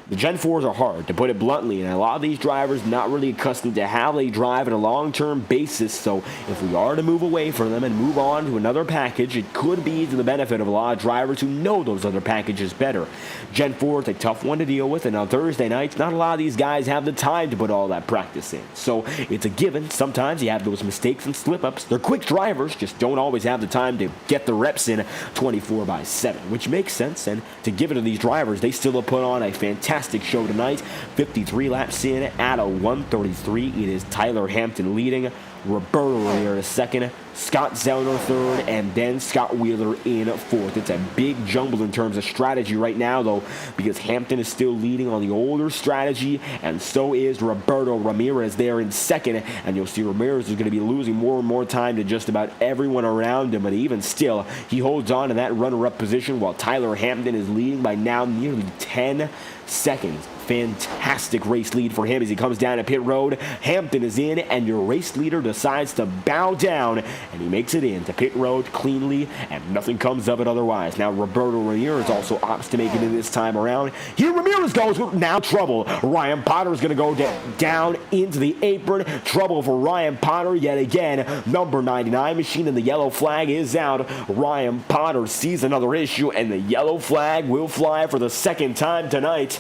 The Gen 4s are hard, to put it bluntly, and a lot of these drivers not really accustomed to how they drive on a long-term basis, so if we are to move away from them and move on to another package, it could be to the benefit of a lot of drivers who know those other packages better. Gen 4 is a tough one to deal with, and on Thursday nights, not a lot of these guys have the time to put all that practice in. So it's a given. Sometimes you have those mistakes and slip-ups. They're quick drivers, just don't always have the time to get the reps in 24/7, which makes sense, and to give it to these drivers, they still have put on a fantastic show tonight. 53 laps in at a 1:33. It is Tyler Hampton leading, Roberto Ramirez second, Scott Zellner third, and then Scott Wheeler in 4th. It's a big jumble in terms of strategy right now, though, because Hampton is still leading on the older strategy, and so is Roberto Ramirez there in 2nd, and you'll see Ramirez is going to be losing more and more time to just about everyone around him, but even still, he holds on to that runner-up position while Tyler Hampton is leading by now nearly 10 seconds. Fantastic race lead for him as he comes down to pit road. Hampton is in, and your race leader decides to bow down, and he makes it in to pit road cleanly, and nothing comes of it otherwise. Now Roberto Ramirez also opts to make it in this time around. Here Ramirez goes with now trouble. Ryan Potter is going to go down into the apron. Trouble for Ryan Potter yet again. Number 99 machine, and the yellow flag is out. Ryan Potter sees another issue, and the yellow flag will fly for the 2nd time tonight.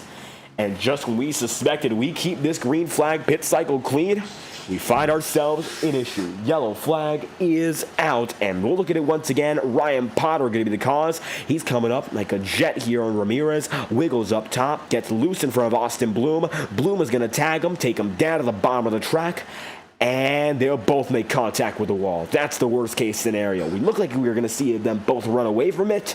And just when we suspected we keep this green flag pit cycle clean, we find ourselves in issue. Yellow flag is out, and we'll look at it once again. Ryan Potter going to be the cause. He's coming up like a jet here on Ramirez. Wiggles up top, gets loose in front of Austin Bloom. Bloom is going to tag him, take him down to the bottom of the track, and they'll both make contact with the wall. That's the worst case scenario. We look like we were going to see them both run away from it,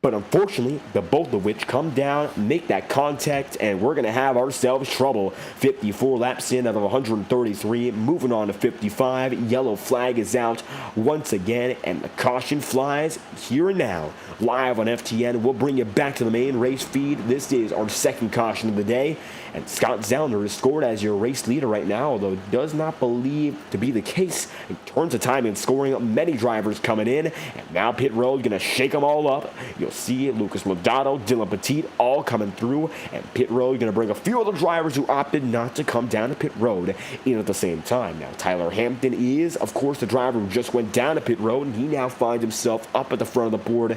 but unfortunately, the both of which come down, make that contact, and we're going to have ourselves trouble. 54 laps in out of 133, moving on to 55. Yellow flag is out once again, and the caution flies here and now. Live on FTN, we'll bring you back to the main race feed. This is our 2nd caution of the day, and Scott Zellner is scored as your race leader right now, although does not believe to be the case. He turns the time in scoring, many drivers coming in, and now pit road going to shake them all up. You'll see Lucas Logano, Dylan Petit all coming through, and pit road going to bring a few other drivers who opted not to come down to pit road in at the same time. Now Tyler Hampton is, of course, the driver who just went down to pit road, and he now finds himself up at the front of the board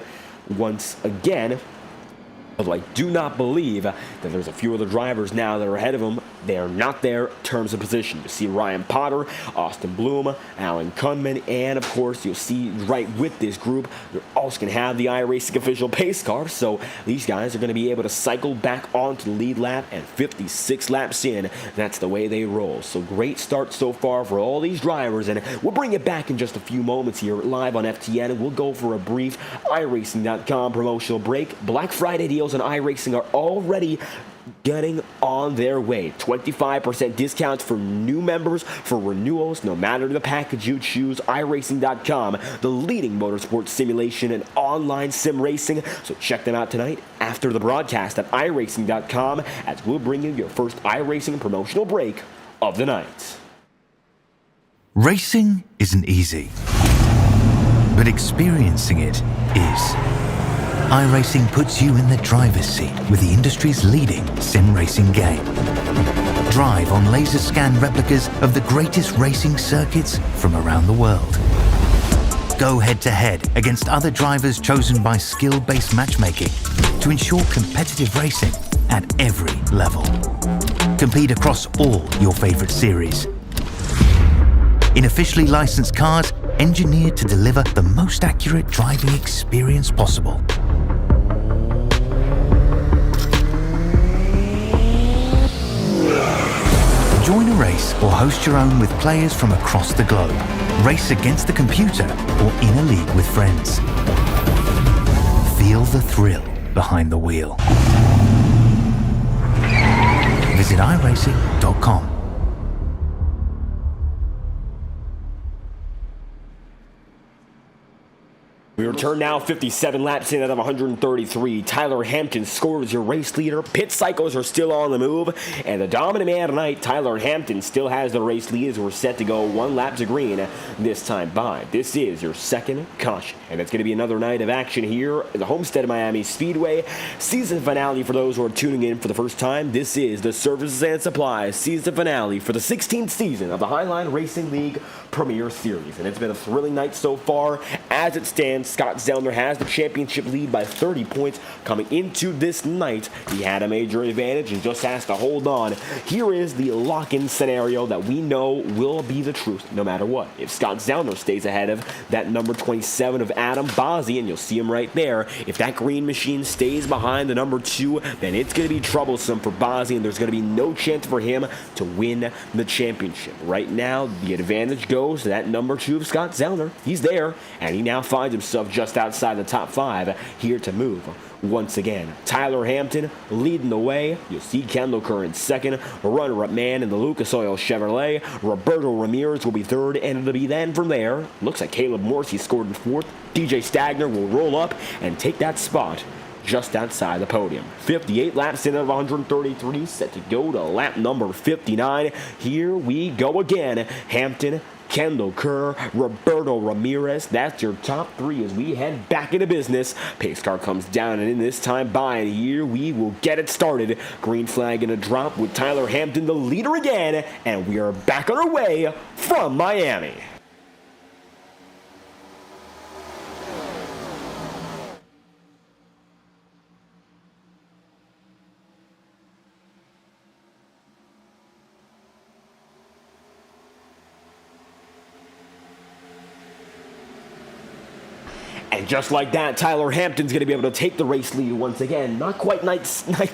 once again. Although I do not believe that there's a few other drivers now that are ahead of him. They are not there in terms of position. You see Ryan Potter, Austin Bloom, Alan Kunman, and of course you'll see right with this group, you're also going to have the iRacing official pace car. So these guys are going to be able to cycle back onto the lead lap, and 56 laps in, that's the way they roll. So great start so far for all these drivers, and we'll bring it back in just a few moments here live on FTN, and we'll go for a brief iRacing.com promotional break. Black Friday deals on iRacing are already getting on their way. 25% discounts for new members, for renewals, no matter the package you choose. iRacing.com, the leading motorsport simulation and online sim racing. So check them out tonight after the broadcast at iRacing.com, as we'll bring you your first iRacing promotional break of the night. Racing isn't easy, but experiencing it is. iRacing puts you in the driver's seat with the industry's leading sim racing game. Drive on laser scan replicas of the greatest racing circuits from around the world. Go head to head against other drivers chosen by skill-based matchmaking to ensure competitive racing at every level. Compete across all your favorite series. In officially licensed cars engineered to deliver the most accurate driving experience possible. Join a race or host your own with players from across the globe. Race against the computer or in a league with friends. Feel the thrill behind the wheel. Visit iRacing.com. We return now 57 laps in out of 133. Tyler Hampton scores your race leader. Pit cycles are still on the move. And the dominant man tonight, Tyler Hampton, still has the race lead as we're set to go 1 lap to green this time by. This is your second caution. And it's going to be another night of action here at the Homestead-Miami Speedway. Season finale for those who are tuning in for the first time. This is the Services and Supply season finale for the 16th season of the Highline Racing League Premier Series. And it's been a thrilling night so far. As it stands, Scott Zellner has the championship lead by 30 points coming into this night. He had a major advantage and just has to hold on. Here is the lock-in scenario that we know will be the truth no matter what. If Scott Zellner stays ahead of that number 27 of Adam Bozzi, and you'll see him right there, if that green machine stays behind the number 2, then it's going to be troublesome for Bozzi, and there's going to be no chance for him to win the championship. Right now, the advantage goes to that number 2 of Scott Zellner. He's there, and he now finds himself just outside the top 5 here to move. Once again, Tyler Hampton leading the way. You'll see Kendall Kerr in second, runner-up man in the Lucas Oil Chevrolet. Roberto Ramirez will be third, and it'll be then from there. Looks like Caleb Morse scored in fourth. DJ Stagner will roll up and take that spot just outside the podium. 58 laps in of 133, set to go to lap number 59. Here we go again. Hampton, Kendall Kerr, Roberto Ramirez. That's your top 3 as we head back into business. Pace car comes down and in this time by, and here we will get it started. Green flag in a drop with Tyler Hampton the leader again, and we are back on our way from Miami. And just like that, Tyler Hampton's going to be able to take the race lead once again. Not quite ninth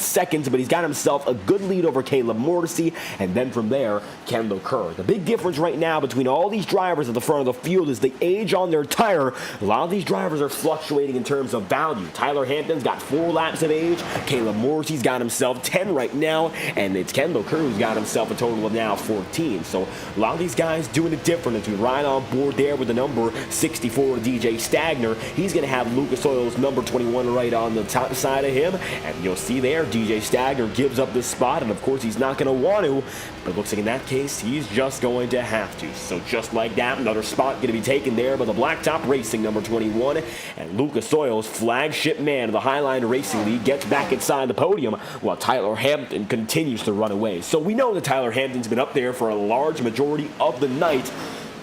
seconds, but he's got himself a good lead over Caleb Morrissey. And then from there, Kendall Kerr. The big difference right now between all these drivers at the front of the field is the age on their tire. A lot of these drivers are fluctuating in terms of value. Tyler Hampton's got 4 laps of age. Caleb Morrissey's got himself 10 right now. And it's Kendall Kerr who's got himself a total of now 14. So a lot of these guys doing it different as we ride on board there with the number 64 DJ Stagner. He's going to have Lucas Oil's number 21 right on the top side of him. And you'll see there, DJ Stagner gives up this spot. And, of course, he's not going to want to. But it looks like in that case, he's just going to have to. So just like that, another spot going to be taken there by the Blacktop Racing number 21. And Lucas Oil's flagship man of the Highline Racing League gets back inside the podium while Tyler Hampton continues to run away. So we know that Tyler Hampton's been up there for a large majority of the night.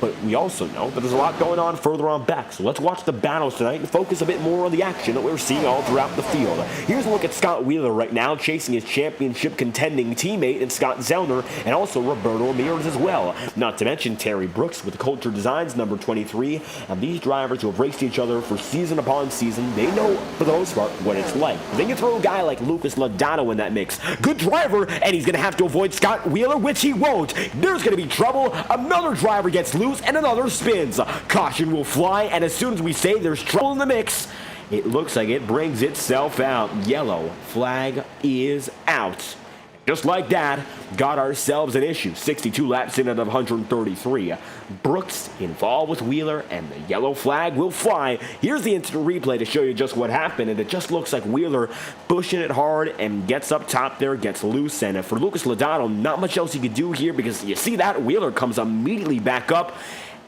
But we also know that there's a lot going on further on back. So let's watch the battles tonight and focus a bit more on the action that we're seeing all throughout the field. Here's a look at Scott Wheeler right now, chasing his championship contending teammate in Scott Zellner, and also Roberto Ramirez as well. Not to mention Terry Brooks with Culture Designs number 23. And these drivers who have raced each other for season upon season, they know for the most part what it's like. Then you throw a guy like Lucas Lodano in that mix. Good driver, and he's going to have to avoid Scott Wheeler, which he won't. There's going to be trouble. Another driver gets loose, and another spins. Caution will fly, and as soon as we say there's trouble in the mix, it looks like it brings itself out. Yellow flag is out. Just like that, got ourselves an issue. 62 laps in out of 133. Brooks involved with Wheeler, and the yellow flag will fly. Here's the instant replay to show you just what happened, and it just looks like Wheeler pushing it hard and gets up top there, gets loose. And for Lucas Lodano, not much else he could do here because you see that Wheeler comes immediately back up.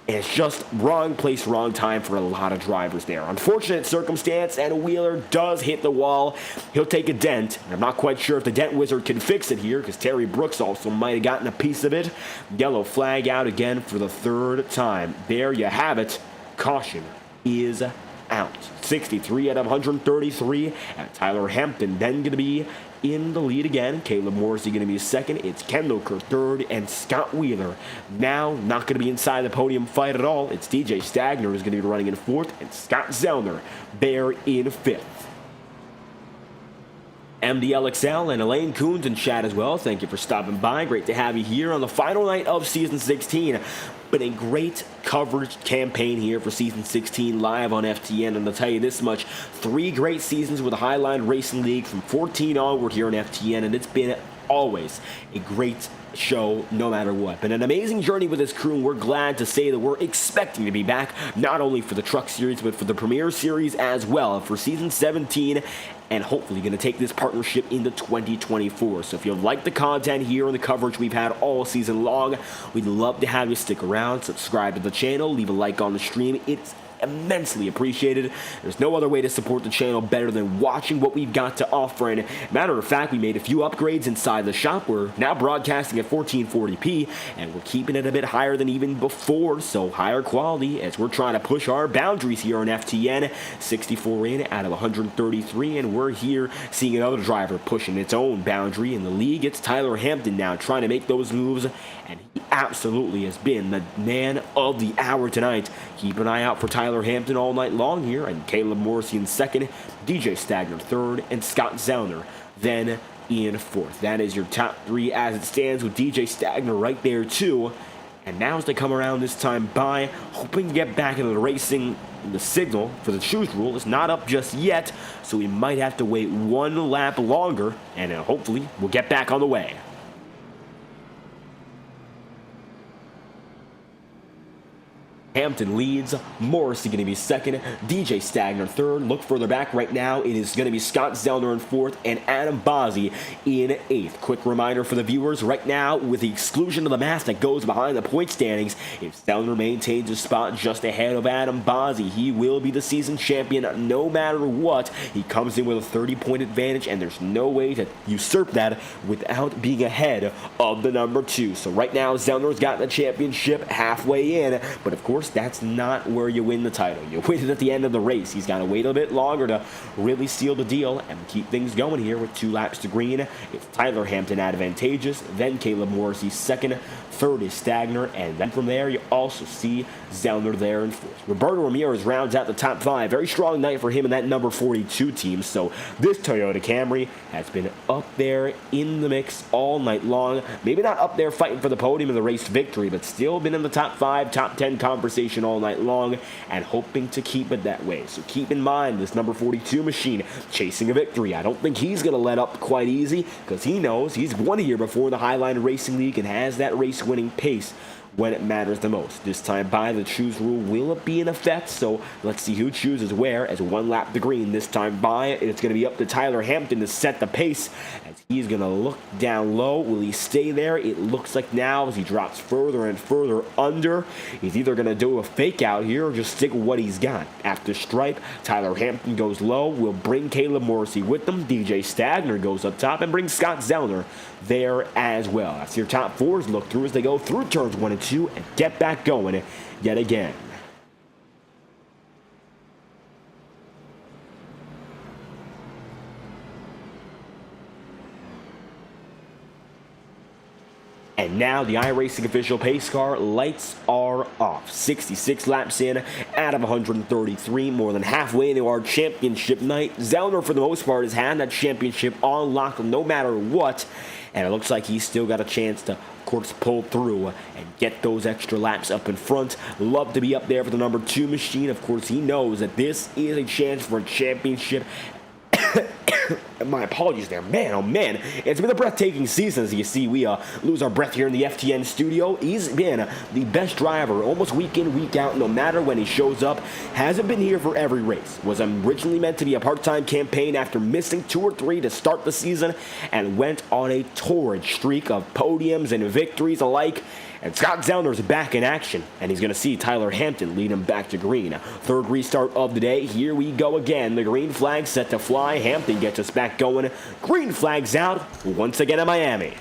And it's just wrong place, wrong time for a lot of drivers there. Unfortunate circumstance, and Wheeler does hit the wall. He'll take a dent. I'm not quite sure if the dent wizard can fix it here because Terry Brooks also might have gotten a piece of it. Yellow flag out again for the 3rd time. There you have it. Caution is out. 63 out of 133. And Tyler Hampton then going to be in the lead again. Caleb Morrissey going to be second. It's Kendall Kerr third, and Scott Wheeler now not going to be inside the podium fight at all. It's DJ Stagner who's going to be running in 4th, and Scott Zellner there in 5th. MDLXL and Elaine Coons in chat as well. Thank you for stopping by. Great to have you here on the final night of Season 16. Been a great coverage campaign here for Season 16 live on FTN. And I'll tell you this much, 3 great seasons with the Highline Racing League from 14 onward here on FTN. And it's been always a great show no matter what. Been an amazing journey with this crew, and we're glad to say that we're expecting to be back not only for the Truck Series but for the Premier Series as well for Season 17, and hopefully going to take this partnership into 2024. So if you like the content here and the coverage we've had all season long, we'd love to have you stick around, subscribe to the channel, leave a like on the stream. It's immensely appreciated. There's no other way to support the channel better than watching what we've got to offer. And matter of fact, we made a few upgrades inside the shop. We're now broadcasting at 1440p, and we're keeping it a bit higher than even before, so higher quality as we're trying to push our boundaries here on FTN. 64 in out of 133, and we're here seeing another driver pushing its own boundary in the league. It's Tyler Hampton now trying to make those moves, and he absolutely has been the man of the hour tonight. Keep an eye out for Tyler Hampton all night long here, and Caleb Morrissey in second, DJ Stagner third, and Scott Zellner then in fourth. That is your top 3 as it stands, with DJ Stagner right there too. And now as they come around this time by, hoping to get back into the racing, the signal for the choose rule is not up just yet, so we might have to wait 1 lap longer, and hopefully we'll get back on the way. Hampton leads, Morrissey going to be second, DJ Stagner third. Look further back right now, it is going to be Scott Zellner in fourth and Adam Bozzi in eighth. Quick reminder for the viewers, right now with the exclusion of the mask that goes behind the point standings, if Zellner maintains his spot just ahead of Adam Bozzi, he will be the season champion no matter what. He comes in with a 30-point advantage, and there's no way to usurp that without being ahead of the number 2. So right now, Zellner's got the championship halfway in, but of course, that's not where you win the title. You win it at the end of the race. He's got to wait a bit longer to really seal the deal and keep things going here with 2 laps to green. It's Tyler Hampton advantageous, then Caleb Morrissey second, third is Stagner, and then from there you also see Zellner there in fourth. Roberto Ramirez rounds out the top 5. Very strong night for him in that number 42 team. So this Toyota Camry has been up there in the mix all night long. Maybe not up there fighting for the podium in the race victory, but still been in the top 5, top 10 conversation all night long, and hoping to keep it that way. So keep in mind this number 42 machine chasing a victory. I don't think he's going to let up quite easy, because he knows he's won a year before in the Highline Racing League and has that race winning pace when it matters the most. This time by, the choose rule will be in effect, so let's see who chooses where as 1 lap to green. This time by, it's going to be up to Tyler Hampton to set the pace as he's going to look down low. Will he stay there? It looks like now as he drops further and further under, he's either going to do a fake out here or just stick with what he's got. After stripe, Tyler Hampton goes low, will bring Caleb Morrissey with them. DJ Stagner goes up top and brings Scott Zellner there as well. That's your top 4s look through as they go through turns 1 and 2 and get back going yet again. And now the iRacing official pace car lights are off. 66 laps in out of 133, more than halfway into our championship night. Zellner, for the most part, has had that championship on lock no matter what, and it looks like he's still got a chance to, of course, pull through and get those extra laps up in front. Love to be up there for the number 2 machine. Of course, he knows that this is a chance for a championship. My apologies there. Man, oh man. It's been a breathtaking season. As you see, we lose our breath here in the FTN studio. He's been the best driver almost week in, week out, no matter when he shows up. Hasn't been here for every race. Was originally meant to be a part-time campaign after missing 2 or 3 to start the season, and went on a torrid streak of podiums and victories alike. And Scott Zellner's back in action, and he's going to see Tyler Hampton lead him back to green. 3rd restart of the day. Here we go again. The green flag set to fly. Hampton gets us back going. Green flag's out once again in Miami.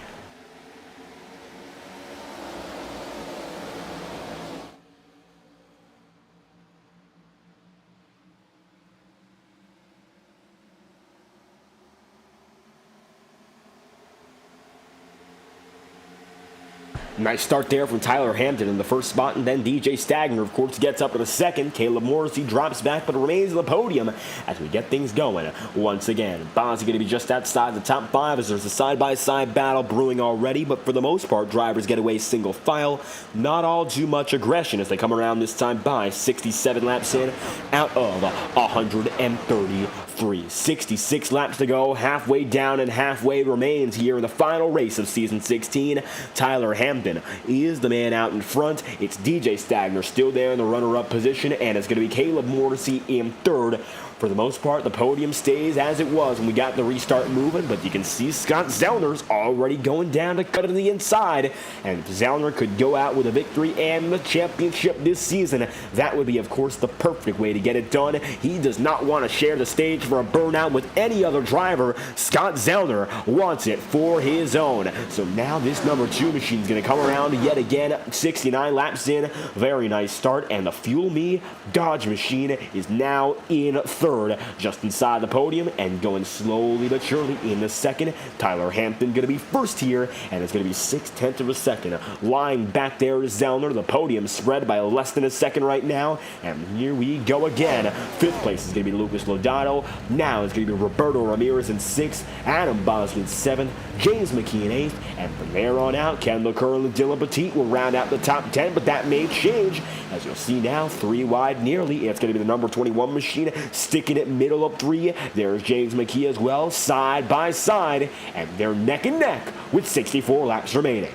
Nice start there from Tyler Hampton in the first spot, and then DJ Stagner, of course, gets up to the second. Caleb Morrissey drops back, but remains on the podium as we get things going once again. Bonzi going to be just outside the top 5 as there's a side-by-side battle brewing already, but for the most part, drivers get away single file. Not all too much aggression as they come around this time by 67 laps in out of 133. 66 laps to go, halfway down and halfway remains here in the final race of season 16. Tyler Hampton is the man out in front. It's DJ Stagner still there in the runner-up position, and it's going to be Caleb Morrissey in third. For the most part, the podium stays as it was when we got the restart moving, but you can see Scott Zellner's already going down to cut to the inside, and if Zellner could go out with a victory and the championship this season, that would be, of course, the perfect way to get it done. He does not want to share the stage for a burnout with any other driver. Scott Zellner wants it for his own. So now this number 2 machine is going to come around yet again, 69 laps in. Very nice start, and the Fuel Me Dodge machine is now in third, just inside the podium, and going slowly but surely in the second. Tyler Hampton going to be first here, and it's going to be 6/10 of a second. Lying back there is Zellner. The podium spread by less than a second right now, and here we go again. 5th place is going to be Lucas Lodato. Now it's going to be Roberto Ramirez in 6th, Adam Bosnian in 7th, James McKee in 8th, and from there on out, Kendall Curl and Dylan Petit will round out the top 10, but that may change, as you'll see now, 3 wide nearly. It's going to be the number 21 machine sticking it middle of 3. There's James McKee as well, side by side, and they're neck and neck with 64 laps remaining.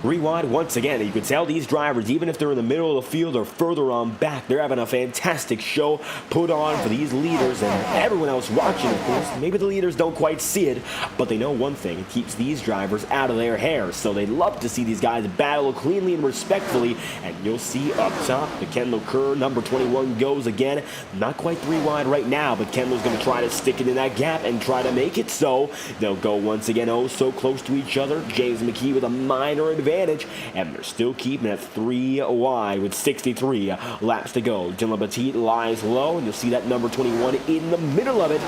Rewind once again, you can tell these drivers, even if they're in the middle of the field or further on back, they're having a fantastic show put on for these leaders and everyone else watching, of course. Maybe the leaders don't quite see it, but they know one thing: it keeps these drivers out of their hair. So they love to see these guys battle cleanly and respectfully, and you'll see up top, the Kendall Kerr, number 21, goes again. Not quite 3 wide right now, but Kendall's going to try to stick it in that gap and try to make it so. They'll go once again oh so close to each other. James McKee with a minor advantage, and they're still keeping it 3 wide with 63 laps to go. Dylan Petit lies low, and you'll see that number 21 in the middle of it.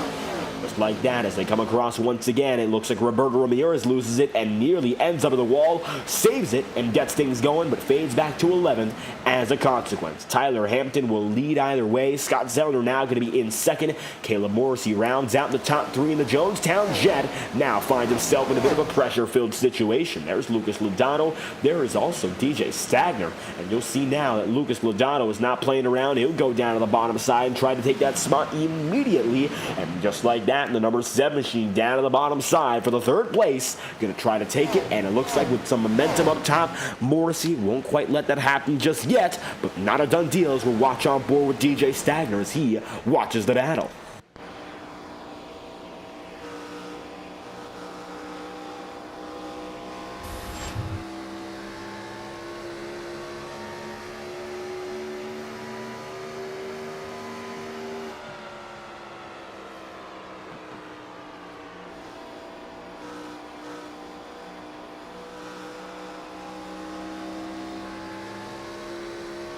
Just like that, as they come across once again, it looks like Roberto Ramirez loses it and nearly ends up at the wall, saves it and gets things going, but fades back to 11th as a consequence. Tyler Hampton will lead either way. Scott Zellner now going to be in second. Caleb Morrissey rounds out the top 3 in the Jonestown Jet. Now finds himself in a bit of a pressure-filled situation. There's Lucas Lodato. There is also DJ Stagner, and you'll see now that Lucas Lodato is not playing around. He'll go down to the bottom side and try to take that spot immediately, and just like that, and the number 7 machine down to the bottom side for the 3rd place. Going to try to take it, and it looks like with some momentum up top, Morrissey won't quite let that happen just yet, but not a done deal as we'll watch on board with DJ Stagner as he watches the battle.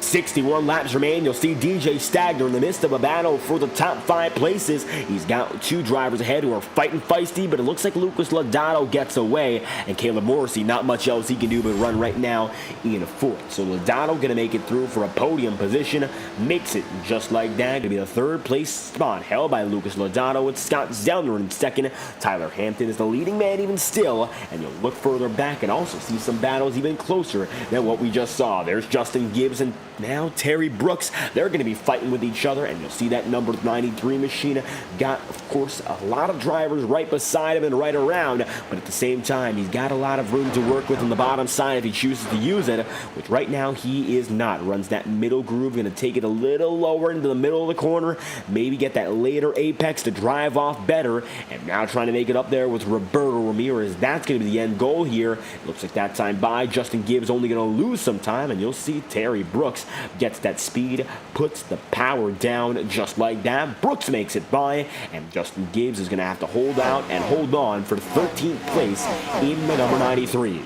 61 laps remain. You'll see DJ Stagner in the midst of a battle for the top 5 places. He's got 2 drivers ahead who are fighting feisty, but it looks like Lucas Lodato gets away, and Caleb Morrissey, not much else he can do but run right now in 4th. So Lodato going to make it through for a podium position, makes it just like that. Going to be the 3rd place spot held by Lucas Lodato with Scott Zellner in 2nd. Tyler Hampton is the leading man even still, and you'll look further back and also see some battles even closer than what we just saw. There's Justin Gibbs and now Terry Brooks. They're going to be fighting with each other, and you'll see that number 93 machine got, of course, a lot of drivers right beside him and right around, but at the same time, he's got a lot of room to work with on the bottom side if he chooses to use it, which right now he is not. Runs that middle groove, going to take it a little lower into the middle of the corner, maybe get that later apex to drive off better, and now trying to make it up there with Roberto Ramirez. That's going to be the end goal here. It looks like that time by, Justin Gibbs only going to lose some time, and you'll see Terry Brooks gets that speed, puts the power down just like that. Brooks makes it by, and Justin Gibbs is going to have to hold out and hold on for 13th place in the number 93.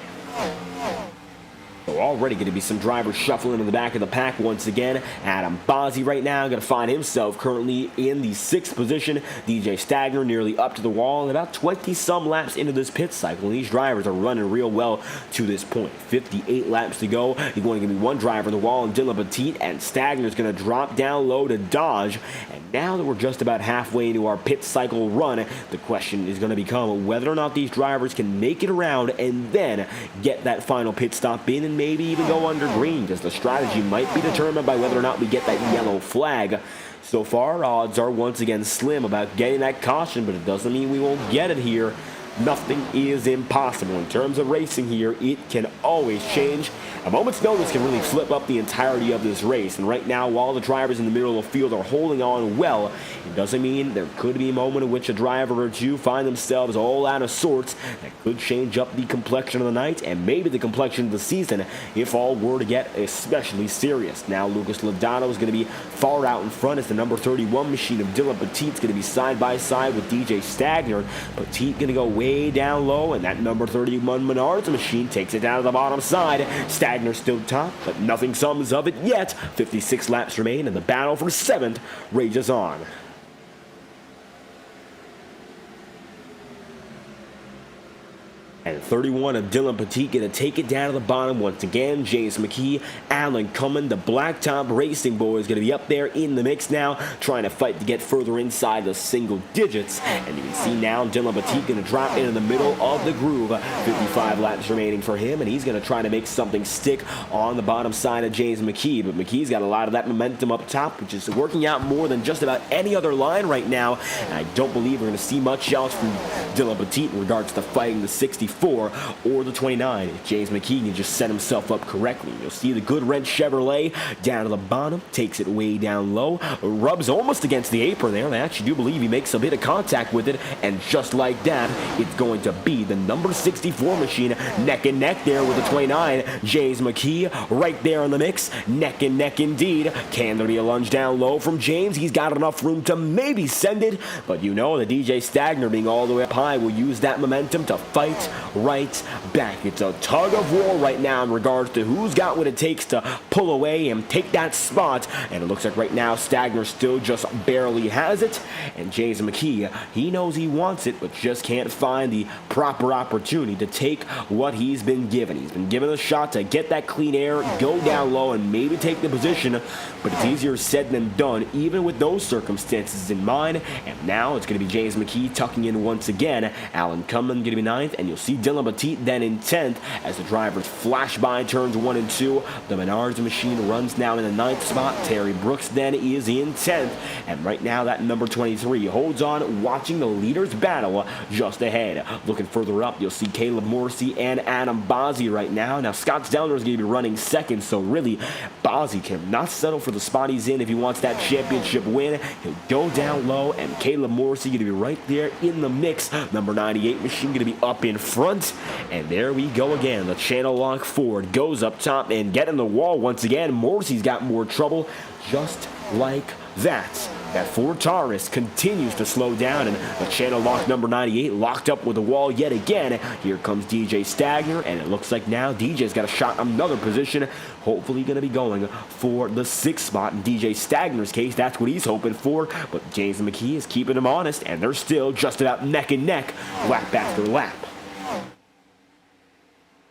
So already going to be some drivers shuffling in the back of the pack once again. Adam Bozzi right now going to find himself currently in the 6th position. DJ Stagner nearly up to the wall and about 20-some laps into this pit cycle. And these drivers are running real well to this point. 58 laps to go. You're going to give me one driver on the wall, and Dylan Petit, and Stagner's going to drop down low to Dodge. And now that we're just about halfway into our pit cycle run, the question is going to become whether or not these drivers can make it around and then get that final pit stop in and maybe even go under green, because the strategy might be determined by whether or not we get that yellow flag. So far, odds are once again slim about getting that caution, but it doesn't mean we won't get it here. Nothing is impossible. In terms of racing here, it can always change. A moment's notice can really flip up the entirety of this race. And right now, while the drivers in the middle of the field are holding on well, it doesn't mean there could be a moment in which a driver or two find themselves all out of sorts that could change up the complexion of the night and maybe the complexion of the season if all were to get especially serious. Now, Lucas Lodano is going to be far out in front as the number 31 machine of Dylan Petit is going to be side by side with DJ Stagner. Petit going to go way down low, and that number 31 Menards machine takes it down to the bottom side. Stagner still top, but nothing sums of it yet. 56 laps remain, and the battle for 7th rages on. And 31 of Dylan Petit going to take it down to the bottom once again. James McKee, Alan Cummins, the Blacktop Racing boys going to be up there in the mix now, trying to fight to get further inside the single digits. And you can see now Dylan Petit going to drop into the middle of the groove. 55 laps remaining for him, and he's going to try to make something stick on the bottom side of James McKee. But McKee's got a lot of that momentum up top, which is working out more than just about any other line right now. And I don't believe we're going to see much else from Dylan Petit in regards to fighting the 64 or the 29. If James McKee can just set himself up correctly, you'll see the good red Chevrolet down to the bottom, takes it way down low, rubs almost against the apron there, and I actually do believe he makes a bit of contact with it, and just like that, it's going to be the number 64 machine neck and neck there with the 29. James McKee right there in the mix, neck and neck indeed. Can there be a lunge down low from James? He's got enough room to maybe send it, but you know the DJ Stagner being all the way up high will use that momentum to fight right back. It's a tug of war right now in regards to who's got what it takes to pull away and take that spot, and it looks like right now Stagner still just barely has it, and James McKee, he knows he wants it but just can't find the proper opportunity to take what he's been given. He's been given a shot to get that clean air, go down low, and maybe take the position, but it's easier said than done even with those circumstances in mind. And now it's going to be James McKee tucking in once again. Alan Cummins going to be 9th, and you'll see Dylan Petit then in 10th as the drivers flash by turns 1 and 2. The Menards machine runs now in the 9th spot. Terry Brooks then is in 10th, and right now that number 23 holds on, watching the leaders battle just ahead. Looking further up, you'll see Caleb Morrissey and Adam Bozzi right now. Now Scott Zellner is going to be running 2nd, so really Bozzi cannot settle for the spot he's in if he wants that championship win. He'll go down low, and Caleb Morrissey going to be right there in the mix. Number 98 machine going to be up in front, and there we go again. The channel lock Ford goes up top and get in the wall once again. Morrissey's got more trouble just like that. That Ford Taurus continues to slow down, and the channel lock number 98 locked up with the wall yet again. Here comes DJ Stagner, and it looks like now DJ's got a shot another position, hopefully going to be going for the 6th spot. In DJ Stagner's case, that's what he's hoping for, but James McKee is keeping him honest, and they're still just about neck and neck, lap after lap.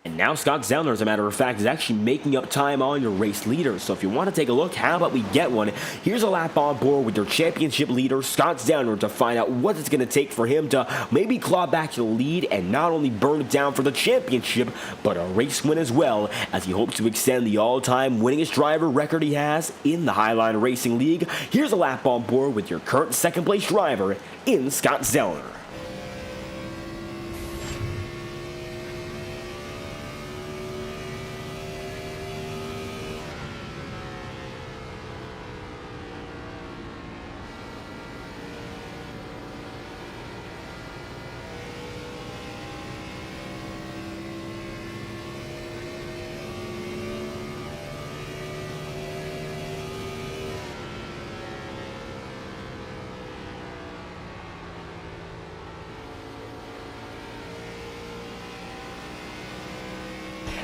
And now Scott Zellner, as a matter of fact, is actually making up time on your race leader. So if you want to take a look, how about we get one? Here's a lap on board with your championship leader, Scott Zellner, to find out what it's going to take for him to maybe claw back to the lead and not only burn it down for the championship, but a race win as well, as he hopes to extend the all-time winningest driver record he has in the Highline Racing League. Here's a lap on board with your current second-place driver in Scott Zellner.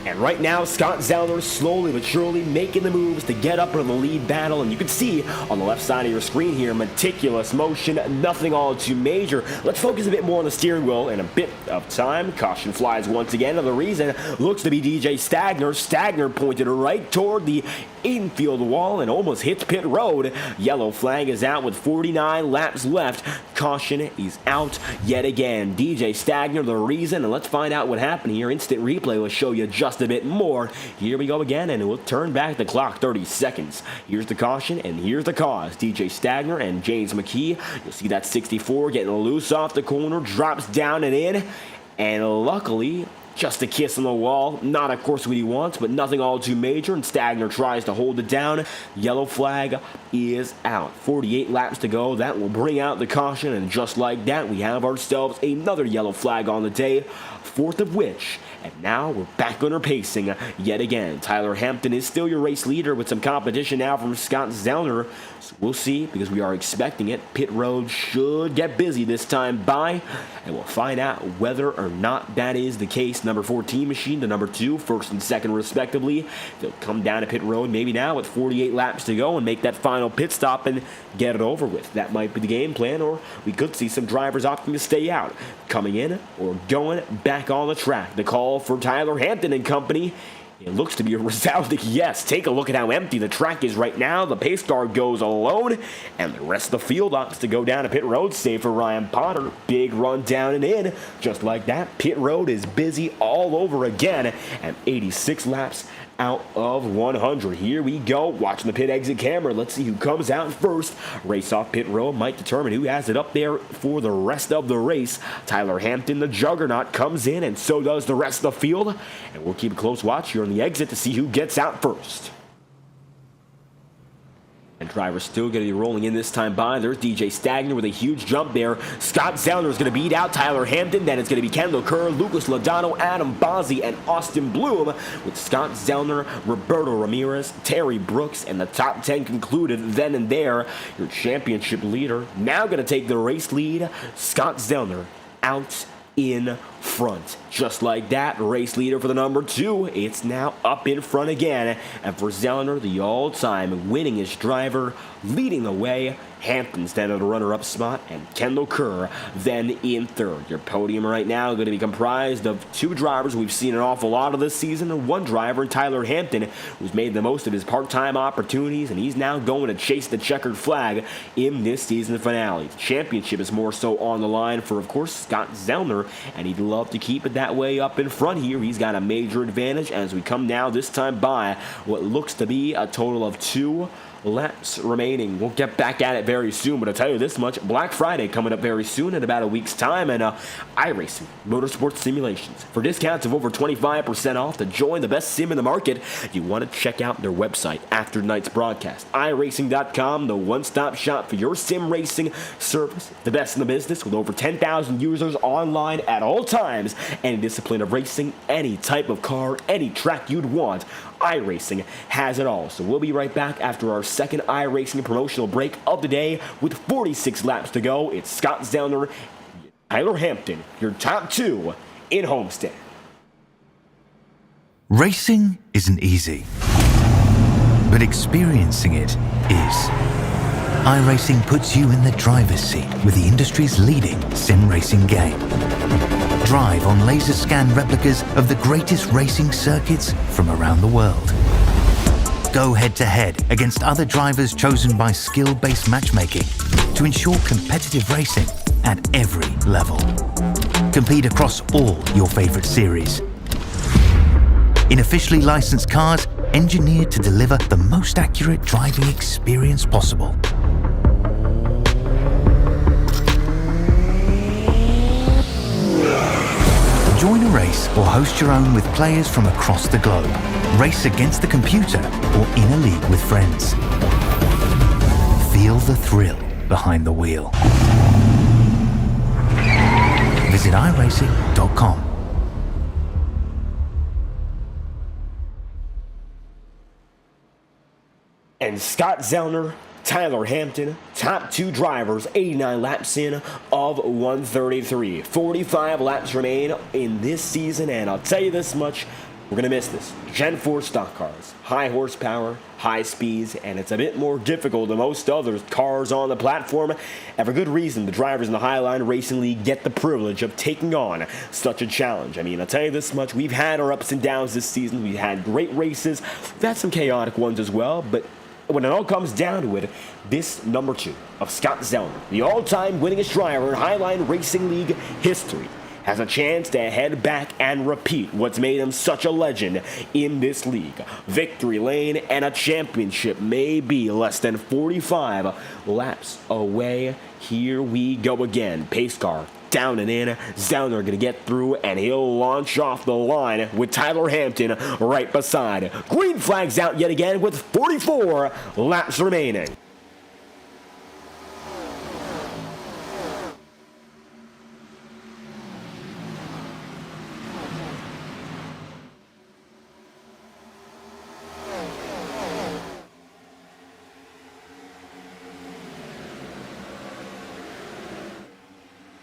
And right now, Scott Zellner slowly but surely making the moves to get up into the lead battle. And you can see on the left side of your screen here, meticulous motion, nothing all too major. Let's focus a bit more on the steering wheel in a bit of time. Caution flies once again, and the reason looks to be DJ Stagner. Stagner pointed right toward the infield wall and almost hits pit road. Yellow flag is out with 49 laps left. Caution is out yet again. DJ Stagner, the reason, and let's find out what happened here. Instant replay will show you just a bit more. Here we go again, and we'll turn back the clock 30 seconds. Here's the caution, and here's the cause. DJ Stagner and James McKee. You'll see that 64 getting loose off the corner, drops down and in, and luckily, just a kiss on the wall. Not, of course, what he wants, but nothing all too major, and Stagner tries to hold it down. Yellow flag is out. 48 laps to go. That will bring out the caution, and just like that, we have ourselves another yellow flag on the day, fourth of which. And now we're back under pacing yet again. Tyler Hampton is still your race leader with some competition now from Scott Zellner. So we'll see, because we are expecting it. Pit road should get busy this time by, and we'll find out whether or not that is the case. Number 14 machine to number 2, first and second respectively. They'll come down to pit road maybe now with 48 laps to go and make that final pit stop and get it over with. That might be the game plan, or we could see some drivers opting to stay out, coming in or going back on the track. The call for Tyler Hampton and company, it looks to be a resounding yes. Take a look at how empty the track is right now. The pace car goes alone, and the rest of the field opts to go down to pit road, save for Ryan Potter. Big run down and in. Just like that, pit road is busy all over again, and 86 laps out of 100. Here we go, watching the pit exit camera. Let's see who comes out first. Race off pit road might determine who has it up there for the rest of the race. Tyler Hampton, the juggernaut, comes in, and so does the rest of the field. And we'll keep a close watch here on the exit to see who gets out first. And drivers still going to be rolling in this time by. There's DJ Stagner with a huge jump there. Scott Zellner is going to beat out Tyler Hampton. Then it's going to be Kendall Kerr, Lucas Lodano, Adam Bozzi, and Austin Bloom, with Scott Zellner, Roberto Ramirez, Terry Brooks, and the top 10 concluded then and there. Your championship leader now going to take the race lead. Scott Zellner out in front. Just like that, race leader for the number 2. It's now up in front again. And for Zellner, the all-time winningest driver, leading the way. Hampton's then at a runner-up spot, and Kendall Kerr then in third. Your podium right now going to be comprised of 2 drivers we've seen an awful lot of this season, and 1 driver, Tyler Hampton, who's made the most of his part-time opportunities, and he's now going to chase the checkered flag in this season finale. The championship is more so on the line for, of course, Scott Zellner, and he'd love to keep it that way up in front here. He's got a major advantage as we come now this time by what looks to be a total of 2 laps remaining. We'll get back at it very soon, but I'll tell you this much: Black Friday coming up very soon in about a week's time, and iRacing Motorsport Simulations for discounts of over 25% off to join the best sim in the market. You want to check out their website after tonight's broadcast. iRacing.com, the one-stop shop for your sim racing service. The best in the business, with over 10,000 users online at all times. Any discipline of racing, any type of car, any track you'd want, iRacing has it all. So we'll be right back after our second iRacing promotional break of the day with 46 laps to go. It's Scott Zellner, Tyler Hampton, your top 2 in Homestead. Racing isn't easy, but experiencing it is. iRacing puts you in the driver's seat with the industry's leading sim racing game. Drive on laser scan replicas of the greatest racing circuits from around the world. Go head-to-head against other drivers chosen by skill-based matchmaking to ensure competitive racing at every level. Compete across all your favorite series. In officially licensed cars, engineered to deliver the most accurate driving experience possible. Join a race or host your own with players from across the globe. Race against the computer or in a league with friends. Feel the thrill behind the wheel. Visit iRacing.com. And Scott Zellner, Tyler Hampton, top 2 drivers, 89 laps in of 133. 45 laps remain in this season, and I'll tell you this much: We're going to miss this. Gen 4 stock cars, high horsepower, high speeds, and it's a bit more difficult than most other cars on the platform. And for good reason, the drivers in the Highline Racing League get the privilege of taking on such a challenge. I mean, I'll tell you this much, we've had our ups and downs this season. We've had great races. We've had some chaotic ones as well, but when it all comes down to it, this number 2 of Scott Zellner, the all-time winningest driver in Highline Racing League history, has a chance to head back and repeat what's made him such a legend in this league. Victory lane and a championship may be less than 45 laps away. Here we go again. Pace car down and in. Zellner gonna get through, and he'll launch off the line with Tyler Hampton right beside. Green flags out yet again with 44 laps remaining.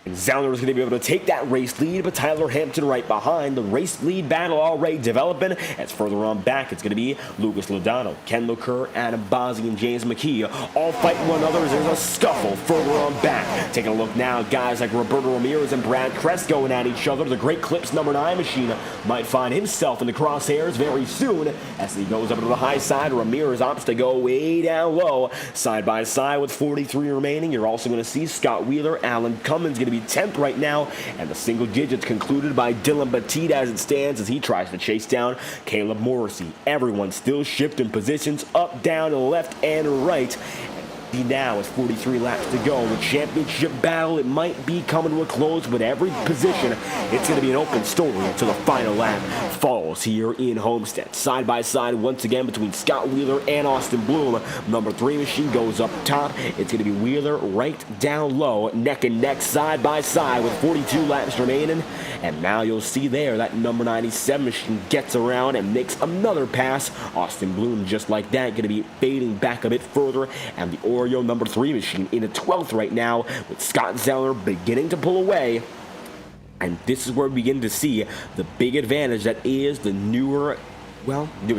Zellner is going to be able to take that race lead, but Tyler Hampton right behind. The race lead battle already developing. As further on back, it's going to be Lucas Lodato, Ken LeCoeur, Adam Bozzi, and James McKee all fighting one another as there's a scuffle further on back. Taking a look now, guys like Roberto Ramirez and Brad Kress going at each other. The Great Clips number 9 machine might find himself in the crosshairs very soon as he goes up to the high side. Ramirez opts to go way down low. Side by side with 43 remaining, you're also going to see Scott Wheeler, Alan Cummins going to be 10th right now, and the single digits concluded by Dylan Batiste as it stands as he tries to chase down Caleb Morrissey. Everyone still shifting positions up, down, left, and right. Now with 43 laps to go. The championship battle, it might be coming to a close, but every position, it's going to be an open story until the final lap falls here in Homestead. Side by side once again between Scott Wheeler and Austin Bloom. Number 3 machine goes up top. It's going to be Wheeler right down low, neck and neck, side by side with 42 laps remaining. And now you'll see there that number 97 machine gets around and makes another pass. Austin Bloom just like that going to be fading back a bit further, and the Oreo number 3 machine in a 12th right now with Scott Zellner beginning to pull away. And this is where we begin to see the big advantage that is the newer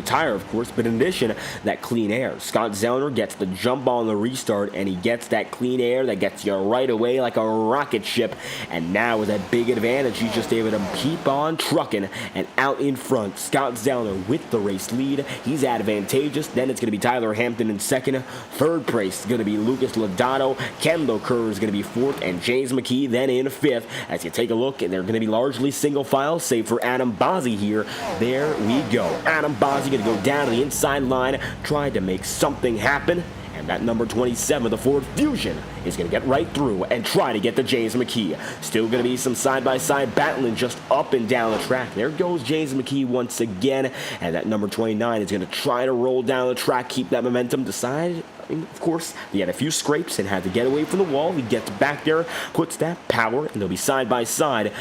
tire, of course, but in addition, that clean air. Scott Zellner gets the jump on the restart, and he gets that clean air that gets you right away like a rocket ship. And now with that big advantage, he's just able to keep on trucking and out in front. Scott Zellner with the race lead. He's advantageous. Then it's going to be Tyler Hampton in second. Third place is going to be Lucas Lodato. Ken LeCoeur is going to be 4th, and James McKee then in 5th. As you take a look, and they're going to be largely single file, save for Adam Bozzi here. There we go. Adam Bozzi going to go down to the inside line, trying to make something happen. And that number 27, the Ford Fusion, is going to get right through and try to get to James McKee. Still going to be some side-by-side battling just up and down the track. There goes James McKee once again. And that number 29 is going to try to roll down the track, keep that momentum. Of course, he had a few scrapes and had to get away from the wall. He gets back there, puts that power, and they'll be side-by-side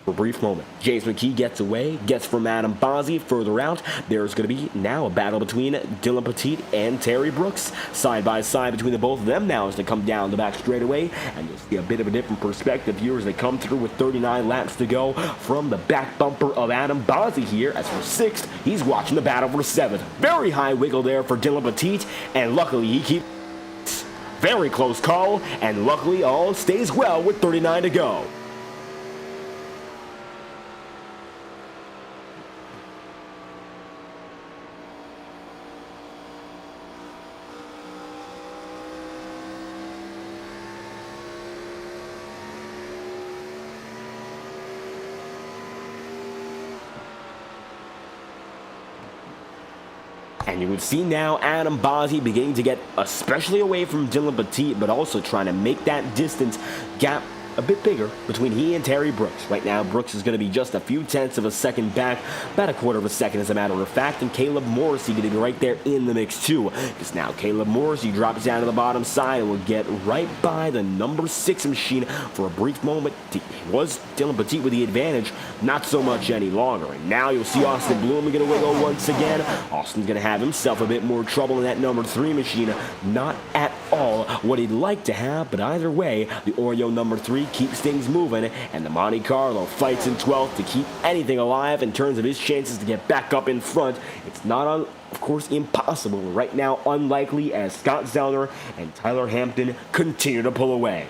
for a brief moment. James McKee gets away, gets from Adam Bozzi further out. There's going to be now a battle between Dylan Batiste and Terry Brooks. Side by side between the both of them now as they come down the back straightaway. And you'll see a bit of a different perspective here as they come through with 39 laps to go from the back bumper of Adam Bozzi here. As for 6th, he's watching the battle for 7th. Very high wiggle there for Dylan Batiste, and luckily he keeps very close call, and luckily all stays well with 39 to go. And you would see now Adam Bozzi beginning to get especially away from Dylan Batiste, but also trying to make that distance gap a bit bigger between he and Terry Brooks. Right now, Brooks is going to be just a few tenths of a second back, about a quarter of a second as a matter of fact, and Caleb Morrissey going to be right there in the mix too. Because now Caleb Morrissey drops down to the bottom side and will get right by the number 6 machine for a brief moment. It was Dylan Batiste with the advantage, not so much any longer. And now you'll see Austin Bloom going to wiggle once again. Austin's going to have himself a bit more trouble in that number 3 machine, not at all what he'd like to have, but either way, the Oreo number 3 keeps things moving, and the Monte Carlo fights in 12th to keep anything alive in terms of his chances to get back up in front. It's not, of course, impossible. Right now, unlikely, as Scott Zellner and Tyler Hampton continue to pull away.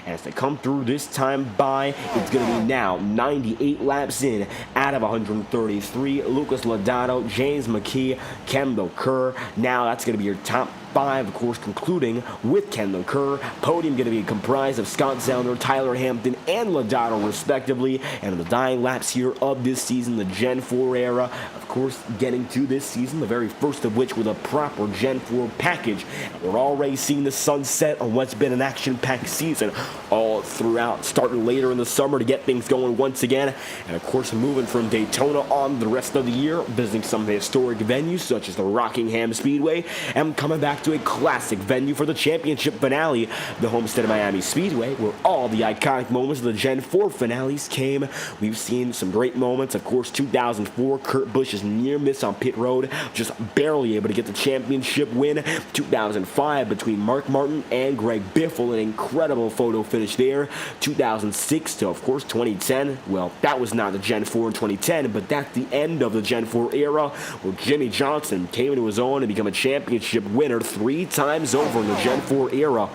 As they come through this time by, it's going to be now 98 laps in out of 133. Lucas Lodato, James McKee, Kendall Kerr. Now that's going to be your top 5, of course, concluding with Kendall Kerr. Podium going to be comprised of Scott Zellner, Tyler Hampton, and Lodato, respectively. And in the dying laps here of this season, the Gen 4 era, of course, getting to this season, the very first of which with a proper Gen 4 package. And we're already seeing the sunset on what's been an action-packed season all throughout, starting later in the summer to get things going once again. And, of course, moving from Daytona on the rest of the year, visiting some historic venues such as the Rockingham Speedway, and coming back to a classic venue for the championship finale, the Homestead-Miami Speedway, where all the iconic moments of the Gen 4 finales came. We've seen some great moments. Of course, 2004, Kurt Busch's near miss on pit road, just barely able to get the championship win. 2005, between Mark Martin and Greg Biffle, an incredible photo finish there. 2006 to, of course, 2010. Well, that was not the Gen 4 in 2010, but that's the end of the Gen 4 era, where Jimmy Johnson came into his own and became a championship winner 3 times over in the Gen 4 era.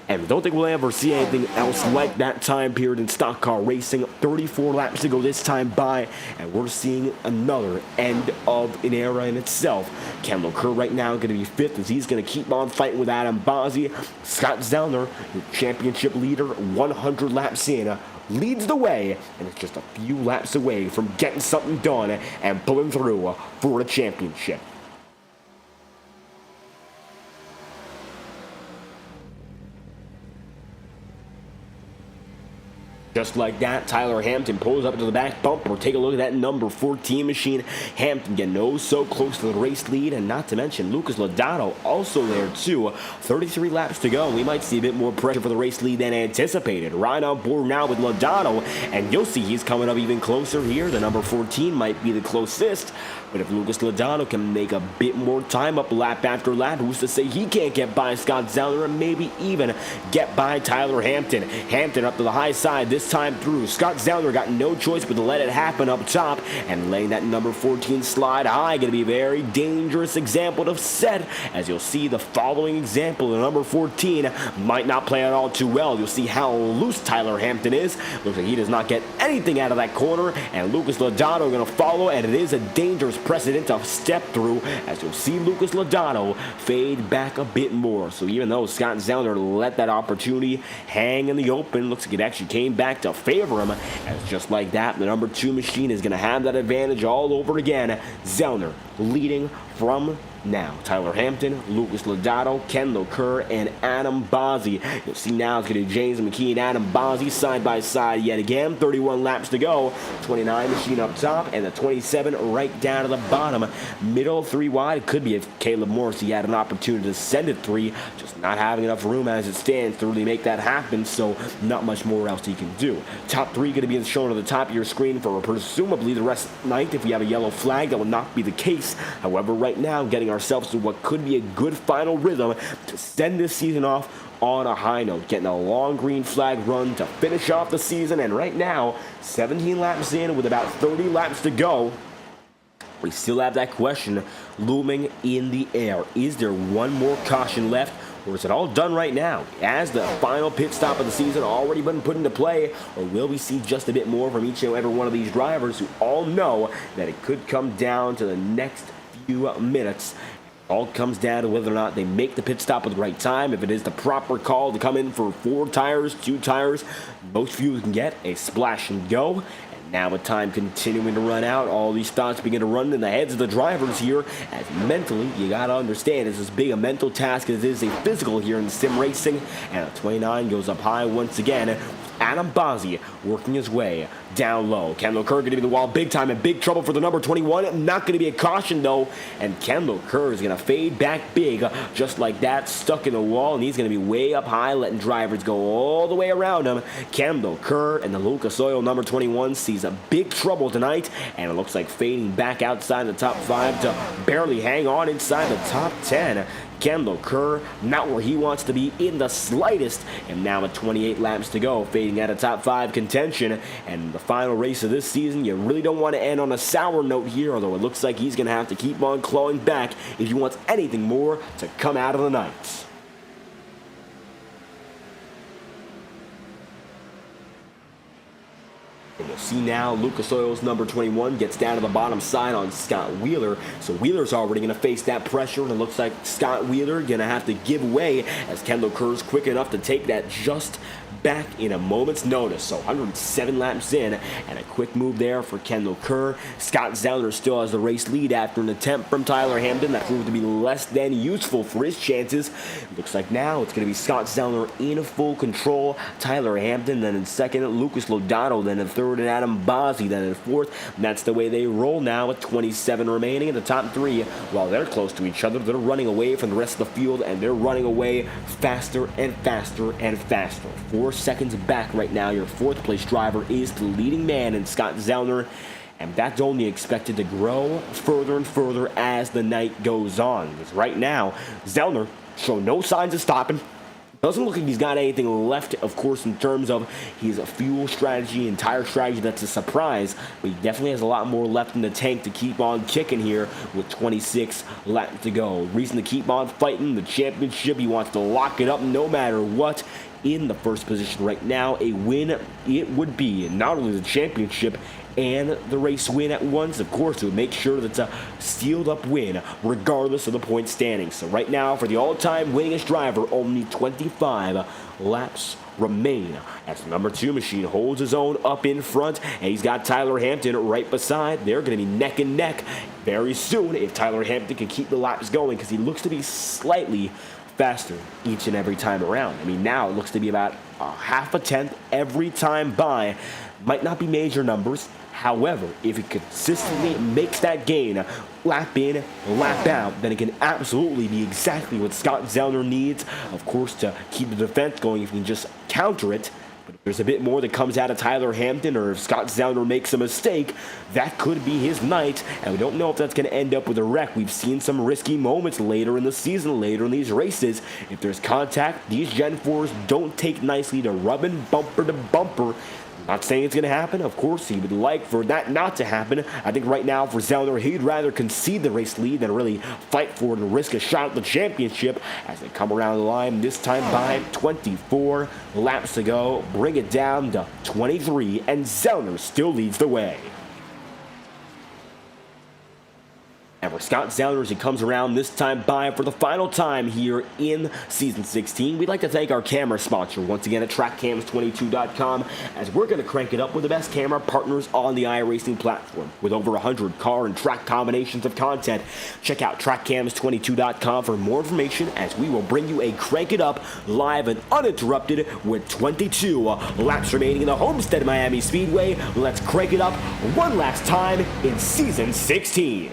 And I don't think we'll ever see anything else like that time period in stock car racing. 34 laps to go this time by, and we're seeing another end of an era in itself. Kendall Kerr right now going to be 5th as he's going to keep on fighting with Adam Bozzi. Scott Zellner, your championship leader, 100 laps in, leads the way, and it's just a few laps away from getting something done and pulling through for the championship. Just like that, Tyler Hampton pulls up to the back bumper. Take a look at that number 14 machine. Hampton getting oh so close to the race lead, and not to mention Lucas Lodato also there too. 33 laps to go. We might see a bit more pressure for the race lead than anticipated. Right on board now with Lodato, and you'll see he's coming up even closer here. The number 14 might be the closest. But if Lucas Lodato can make a bit more time up lap after lap, who's to say he can't get by Scott Zellner and maybe even get by Tyler Hampton. Hampton up to the high side this time through. Scott Zellner got no choice but to let it happen up top and letting that number 14 slide high. Going to be a very dangerous example to set, as you'll see the following example. The number 14 might not play it all too well. You'll see how loose Tyler Hampton is. Looks like he does not get anything out of that corner, and Lucas Lodato going to follow, and it is a dangerous precedent to step through, as you'll see Lucas Lodato fade back a bit more. So even though Scott Zellner let that opportunity hang in the open, looks like it actually came back to favor him, as just like that, the number 2 machine is going to have that advantage all over again. Zellner leading from now. Tyler Hampton, Lucas Lodato, Kendall Kerr, and Adam Bozzi. You'll see now it's going to be James McKee and Adam Bozzi side by side yet again. 31 laps to go. 29 machine up top, and the 27 right down to the bottom. Middle 3 wide. It could be if Caleb Morrissey had an opportunity to send it 3, just not having enough room as it stands to really make that happen, so not much more else he can do. Top 3 going to be shown on the top of your screen for presumably the rest of the night. If we have a yellow flag, that will not be the case. However, right now, getting ourselves to what could be a good final rhythm to send this season off on a high note, getting a long green flag run to finish off the season. And right now, 17 laps in with about 30 laps to go, we still have that question looming in the air. Is there one more caution left, or is it all done right now? Has the final pit stop of the season already been put into play, or will we see just a bit more from each and every one of these drivers who all know that it could come down to the next few minutes? All comes down to whether or not they make the pit stop at the right time. If it is the proper call to come in for 4 tires, 2 tires, most fuel can get a splash and go. And now with time continuing to run out, all these thoughts begin to run in the heads of the drivers here, as mentally, you got to understand, it's as big a mental task as it is a physical here in sim racing. And a 29 goes up high once again. Adam Bozzi working his way down low. Kendall Kerr going to be the wall big time, and big trouble for the number 21. Not going to be a caution, though, and Kendall Kerr is going to fade back big, just like that, stuck in the wall, and he's going to be way up high, letting drivers go all the way around him. Kendall Kerr and the Lucas Oil number 21 sees a big trouble tonight, and it looks like fading back outside the top 5 to barely hang on inside the top 10. Kendall Kerr, not where he wants to be in the slightest, and now with 28 laps to go, fading out of top 5 contention, and the final race of this season. You really don't want to end on a sour note here, although it looks like he's going to have to keep on clawing back if he wants anything more to come out of the night. And you'll see now Lucas Oil's number 21 gets down to the bottom side on Scott Wheeler. So Wheeler's already going to face that pressure, and it looks like Scott Wheeler going to have to give way as Kendall Kerr's quick enough to take that just back in a moment's notice. So 107 laps in, and a quick move there for Kendall Kerr. Scott Zellner still has the race lead after an attempt from Tyler Hampton that proved to be less than useful for his chances. Looks like now it's going to be Scott Zellner in full control. Tyler Hampton then in second, Lucas Lodato then in third, and Adam Bozzi then in fourth. And that's the way they roll now with 27 remaining in the top 3. While they're close to each other, they're running away from the rest of the field, and they're running away faster and faster and faster. 4 seconds back right now. Your fourth place driver is the leading man in Scott Zellner, and that's only expected to grow further and further as the night goes on. Because right now, Zellner show no signs of stopping. Doesn't look like he's got anything left, of course, in terms of his fuel strategy and tire strategy. That's a surprise, but he definitely has a lot more left in the tank to keep on kicking here with 26 laps to go. Reason to keep on fighting the championship. He wants to lock it up no matter what. In the first position right now, a win it would be, not only the championship and the race win at once. Of course, it would make sure that it's a sealed up win regardless of the point standing. So right now, for the all-time winningest driver, only 25 laps remain as the number 2 machine holds his own up in front, and he's got Tyler Hampton right beside. They're going to be neck and neck very soon if Tyler Hampton can keep the laps going, because he looks to be slightly faster each and every time around. I mean, now it looks to be about a half a tenth every time by. Might not be major numbers. However, if he consistently makes that gain, lap in, lap out, then it can absolutely be exactly what Scott Zellner needs, of course, to keep the defense going if he can just counter it. But if there's a bit more that comes out of Tyler Hampton, or if Scott Zellner makes a mistake, that could be his night, and we don't know if that's going to end up with a wreck. We've seen some risky moments later in the season, later in these races. If there's contact, these Gen 4s don't take nicely to rubbing bumper to bumper. Not saying it's going to happen. Of course, he would like for that not to happen. I think right now for Zellner, he'd rather concede the race lead than really fight for it and risk a shot at the championship as they come around the line. This time by 24 laps to go. Bring it down to 23, and Zellner still leads the way. And for Scott Zellner, as he comes around this time by for the final time here in Season 16, we'd like to thank our camera sponsor once again at TrackCams22.com, as we're going to crank it up with the best camera partners on the iRacing platform. With over 100 car and track combinations of content, check out TrackCams22.com for more information, as we will bring you a Crank It Up live and uninterrupted with 22 laps remaining in the Homestead-Miami Speedway. Let's crank it up one last time in Season 16.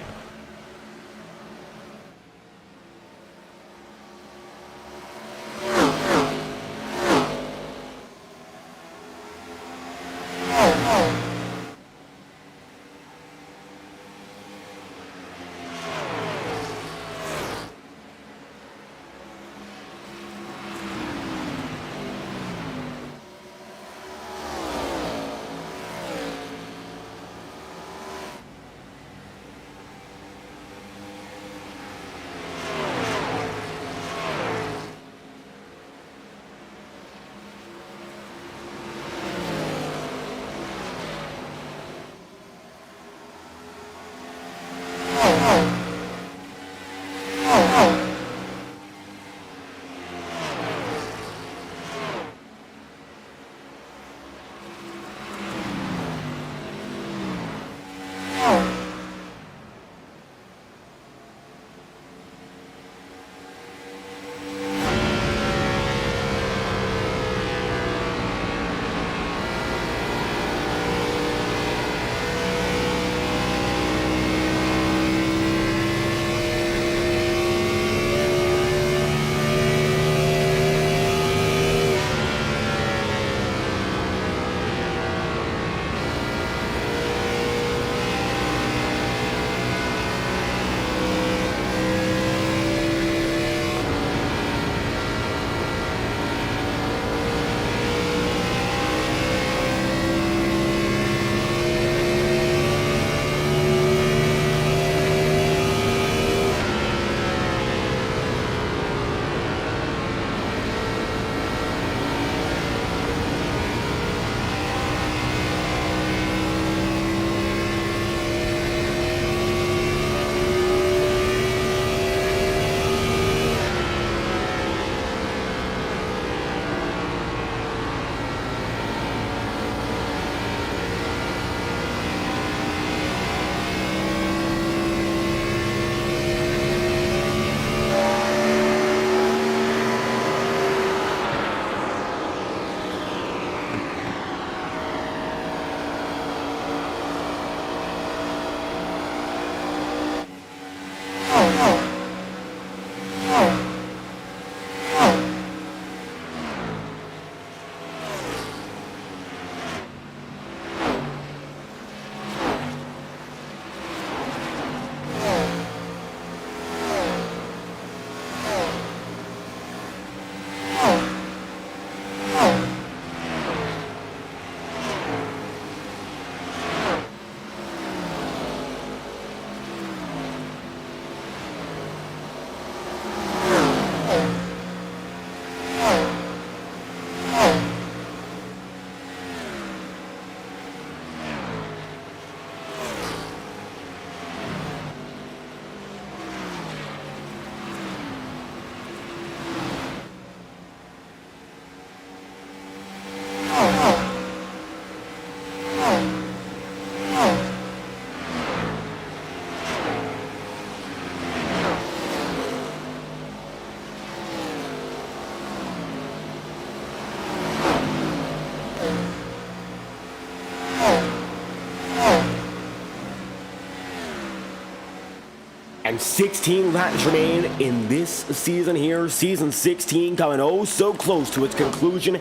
And 16 laps remain in this season here. Season 16 coming oh so close to its conclusion.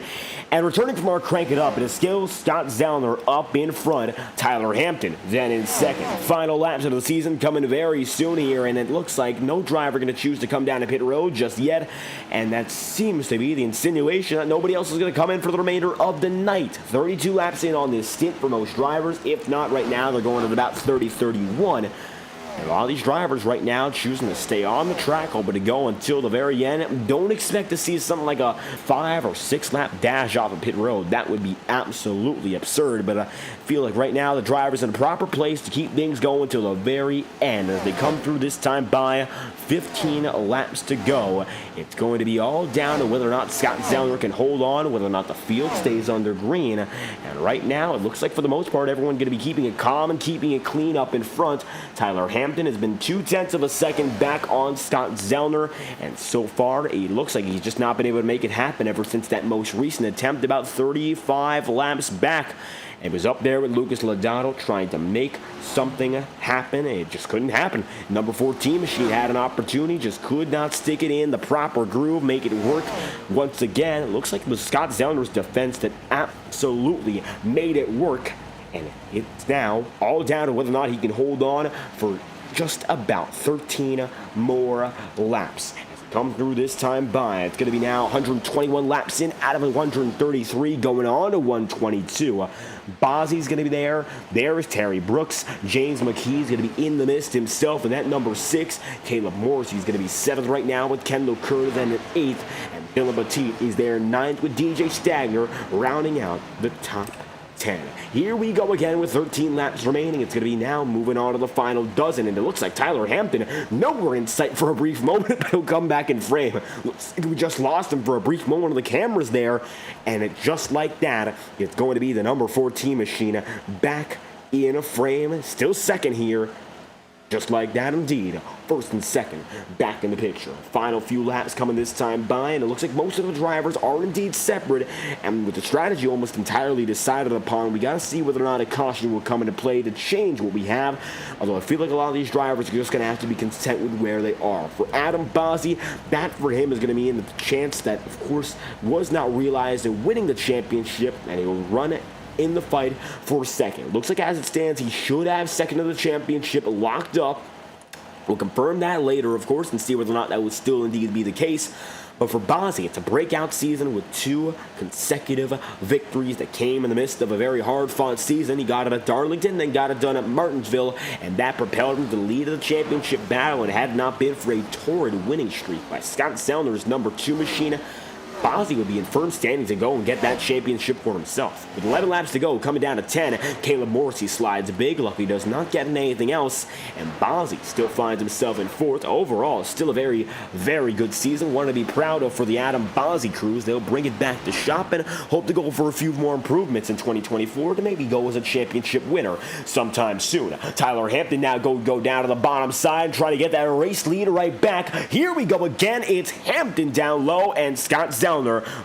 And returning from our crank it up, it is still Scott Zellner up in front. Tyler Hampton then in second. Final laps of the season coming very soon here. And it looks like no driver going to choose to come down to pit road just yet. And that seems to be the insinuation that nobody else is going to come in for the remainder of the night. 32 laps in on this stint for most drivers. If not right now, they're going at about 30-31. And a lot of these drivers right now choosing to stay on the track, hoping to go until the very end. Don't expect to see something like a 5 or 6 lap dash off of pit road. That would be absolutely absurd. But I feel like right now the driver's in the proper place to keep things going till the very end. As they come through this time by 15 laps to go. It's going to be all down to whether or not Scott Zellner can hold on, whether or not the field stays under green. And right now it looks like for the most part everyone's going to be keeping it calm and keeping it clean up in front. Tyler Hampton has been 0.2 of a second back on Scott Zellner, and so far it looks like he's just not been able to make it happen ever since that most recent attempt about 35 laps back. It was up there with Lucas Lodato trying to make something happen. It just couldn't happen. Number 14 machine had an opportunity, just could not stick it in the proper groove, make it work. Once again, it looks like it was Scott Zellner's defense that absolutely made it work. And it's now all down to whether or not he can hold on for just about 13 more laps. As we come through this time by, it's going to be now 121 laps in out of 133, going on to 122. Bozzy's going to be there. There's Terry Brooks. James McKee's going to be in the mist himself. And that number 6, Caleb Morrissey's going to be 7th right now with Kendall Curtis and at 8th. And Dylan Batiste is there 9th with DJ Stagner, rounding out the top 10. Here we go again with 13 laps remaining. It's going to be now moving on to the final dozen, and it looks like Tyler Hampton nowhere in sight for a brief moment, but he'll come back in frame. Looks like we just lost him for a brief moment on the cameras there, and it just like that, it's going to be the number 14 machine back in a frame, still second here. Just like that indeed, first and second back in the picture. Final few laps coming this time by, and it looks like most of the drivers are indeed separate, and with the strategy almost entirely decided upon, we got to see whether or not a caution will come into play to change what we have, although I feel like a lot of these drivers are just going to have to be content with where they are. For Adam Bozzy, that for him is going to mean the chance that, of course, was not realized in winning the championship, and he will run it in the fight for second. Looks like as it stands, he should have second of the championship locked up. We'll confirm that later, of course, and see whether or not that would still indeed be the case. But for Bozzy, it's a breakout season with 2 consecutive victories that came in the midst of a very hard-fought season. He got it at Darlington, then got it done at Martinsville, and that propelled him to the lead of the championship battle. And had it not been for a torrid winning streak by Scott Zellner's number 2 machine, Bozzy would be in firm standing to go and get that championship for himself. With 11 laps to go, coming down to 10, Caleb Morrissey slides big. Luckily does not get anything else, and Bozzy still finds himself in 4th. Overall, still a very, very good season. One to be proud of for the Adam Bozzy crews. They'll bring it back to shop and hope to go for a few more improvements in 2024 to maybe go as a championship winner sometime soon. Tyler Hampton now go down to the bottom side, trying to get that race lead right back. Here we go again. It's Hampton down low and Scott Zellner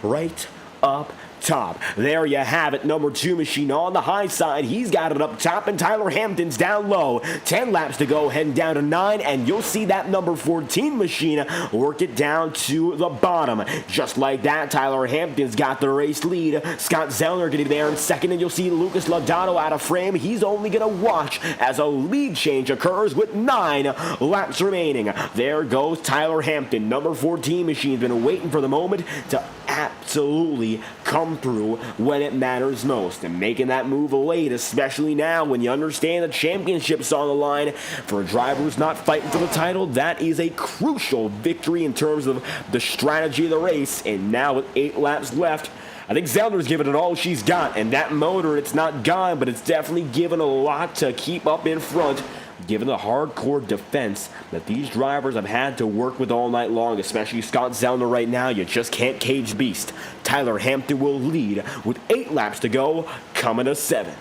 right up top. There you have it, number 2 machine on the high side. He's got it up top, and Tyler Hampton's down low. 10 laps to go, heading down to 9, and you'll see that number 14 machine work it down to the bottom. Just like that, Tyler Hampton's got the race lead. Scott Zellner getting there in second, and you'll see Lucas Lodato out of frame. He's only going to watch as a lead change occurs with 9 laps remaining. There goes Tyler Hampton. Number 14 machine's been waiting for the moment to absolutely come through when it matters most, and making that move late, especially now when you understand the championship's on the line. For a driver who's not fighting for the title, that is a crucial victory in terms of the strategy of the race. And now with 8 laps left, I think Zellner's given it all she's got, and that motor, it's not gone, but it's definitely given a lot to keep up in front, given the hardcore defense that these drivers have had to work with all night long, especially Scott Zellner right now. You just can't cage beast. Tyler Hampton will lead with 8 laps to go, coming to 7.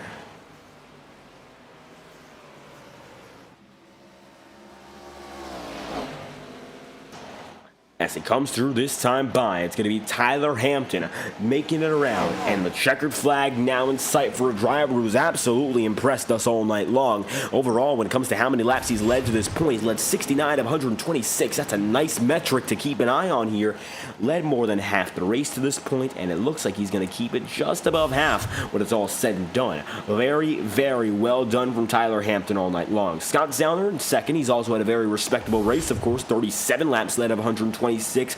as he comes through this time by. It's going to be Tyler Hampton making it around, and the checkered flag now in sight for a driver who's absolutely impressed us all night long. Overall, when it comes to how many laps he's led to this point, he's led 69 of 126. That's a nice metric to keep an eye on here. Led more than half the race to this point, and it looks like he's going to keep it just above half when it's all said and done. Very, very well done from Tyler Hampton all night long. Scott Zellner in second. He's also had a very respectable race, of course, 37 laps led of 126.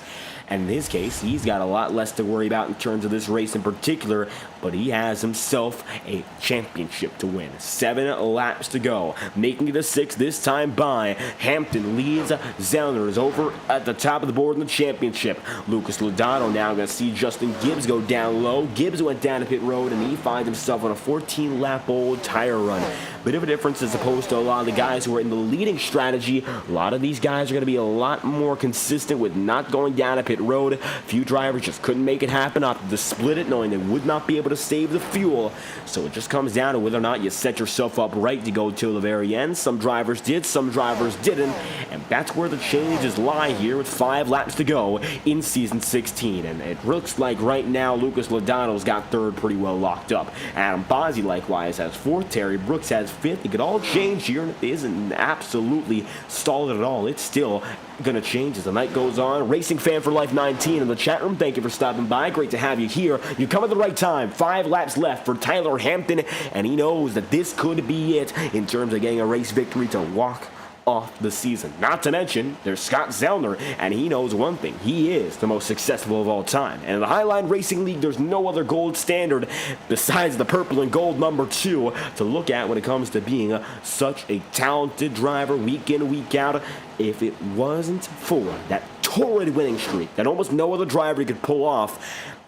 And in his case, he's got a lot less to worry about in terms of this race in particular, but he has himself a championship to win. 7 laps to go. Making it a 6 this time by. Hampton leads. Zellner is over at the top of the board in the championship. Lucas Lodato now going to see Justin Gibbs go down low. Gibbs went down to pit road, and he finds himself on a 14-lap old tire run. Bit of a difference as opposed to a lot of the guys who are in the leading strategy. A lot of these guys are going to be a lot more consistent with not going down to pit road. A few drivers just couldn't make it happen, opted to split it, knowing they would not be able to save the fuel. So it just comes down to whether or not you set yourself up right to go till the very end. Some drivers did, some drivers didn't, and that's where the changes lie here with 5 laps to go in Season 16. And it looks like right now Lucas Lodato's got third pretty well locked up. Adam Bozzi likewise has fourth. Terry Brooks has fifth. It could all change here, and it isn't absolutely stalled at all. It's still gonna change as the night goes on. Racing Fan for Life 19 in the chat room, thank you for stopping by. Great to have you here. You come at the right time. 5 laps left for Tyler Hampton, and he knows that this could be it in terms of getting a race victory to walk off the season. Not to mention, there's Scott Zellner, and he knows one thing. He is the most successful of all time. And in the Highline Racing League, there's no other gold standard besides the purple and gold number 2 to look at when it comes to being such a talented driver week in, week out. If it wasn't for that torrid winning streak that almost no other driver could pull off,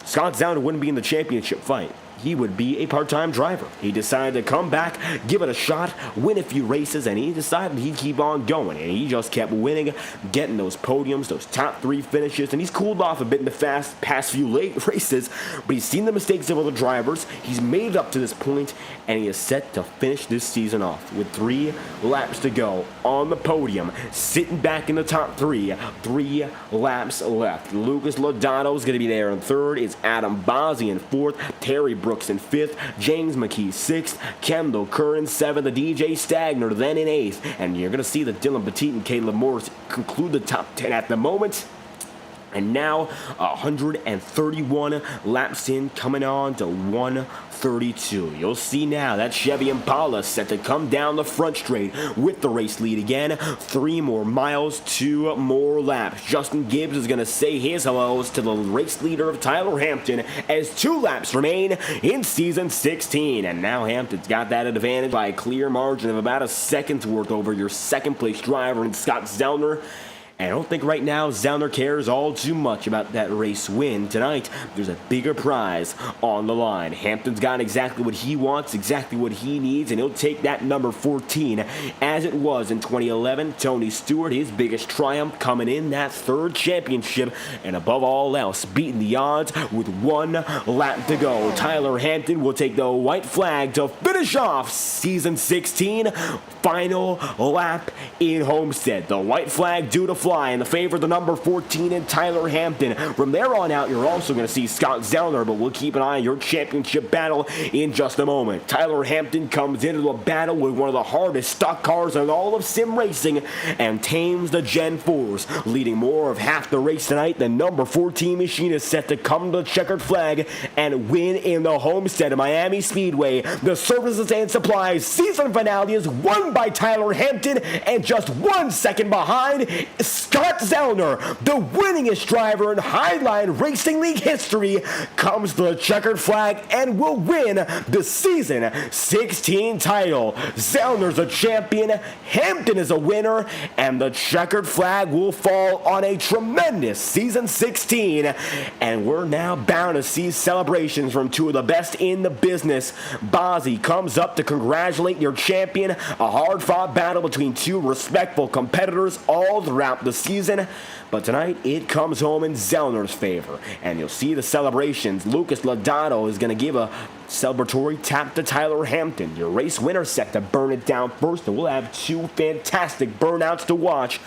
Scott Zellner wouldn't be in the championship fight. He would be a part-time driver. He decided to come back, give it a shot, win a few races, and he decided he'd keep on going. And he just kept winning, getting those podiums, those top 3 finishes, and he's cooled off a bit in the past few late races, but he's seen the mistakes of other drivers. He's made it up to this point, and he is set to finish this season off with 3 laps to go on the podium, sitting back in the top 3. 3 laps left. Lucas Lodato's going to be there in third. It's Adam Bozzi in fourth. Terry Brooks in 5th, James McKee 6th, Kendall Kerr in 7th, the DJ Stagner then in 8th, and you're going to see that Dylan Petit and Caleb Morris conclude the top 10 at the moment. And now 131 laps in, coming on to 132. You'll see now that Chevy Impala set to come down the front straight with the race lead again. 3 more miles, 2 more laps. Justin Gibbs is going to say his hellos to the race leader of Tyler Hampton as 2 laps remain in Season 16. And now Hampton's got that advantage by a clear margin of about a second's worth over your second place driver in Scott Zellner. And I don't think right now Zellner cares all too much about that race win. Tonight, there's a bigger prize on the line. Hampton's got exactly what he wants, exactly what he needs, and he'll take that number 14 as it was in 2011. Tony Stewart, his biggest triumph, coming in that 3rd championship, and above all else, beating the odds with 1 lap to go. Tyler Hampton will take the white flag to finish off Season 16. Final lap in Homestead. The white flag due to fly in the favor of the number 14 and Tyler Hampton. From there on out, you're also going to see Scott Zellner, but we'll keep an eye on your championship battle in just a moment. Tyler Hampton comes into a battle with one of the hardest stock cars in all of sim racing and tames the Gen 4s. Leading more of half the race tonight, the number 14 machine is set to come to the checkered flag and win in the Homestead-Miami Speedway. The Services and Supply season finale is won by Tyler Hampton, and just 1 second behind, Scott Zellner, the winningest driver in Highline Racing League history, comes to the checkered flag and will win the Season 16 title. Zellner's a champion, Hampton is a winner, and the checkered flag will fall on a tremendous Season 16. And we're now bound to see celebrations from 2 of the best in the business. Bozzi comes up to congratulate your champion, a hard-fought battle between 2 respectful competitors all throughout the season, but tonight it comes home in Zellner's favor, and you'll see the celebrations. Lucas Lodato is going to give a celebratory tap to Tyler Hampton. Your race winner set to burn it down first, and we'll have 2 fantastic burnouts to watch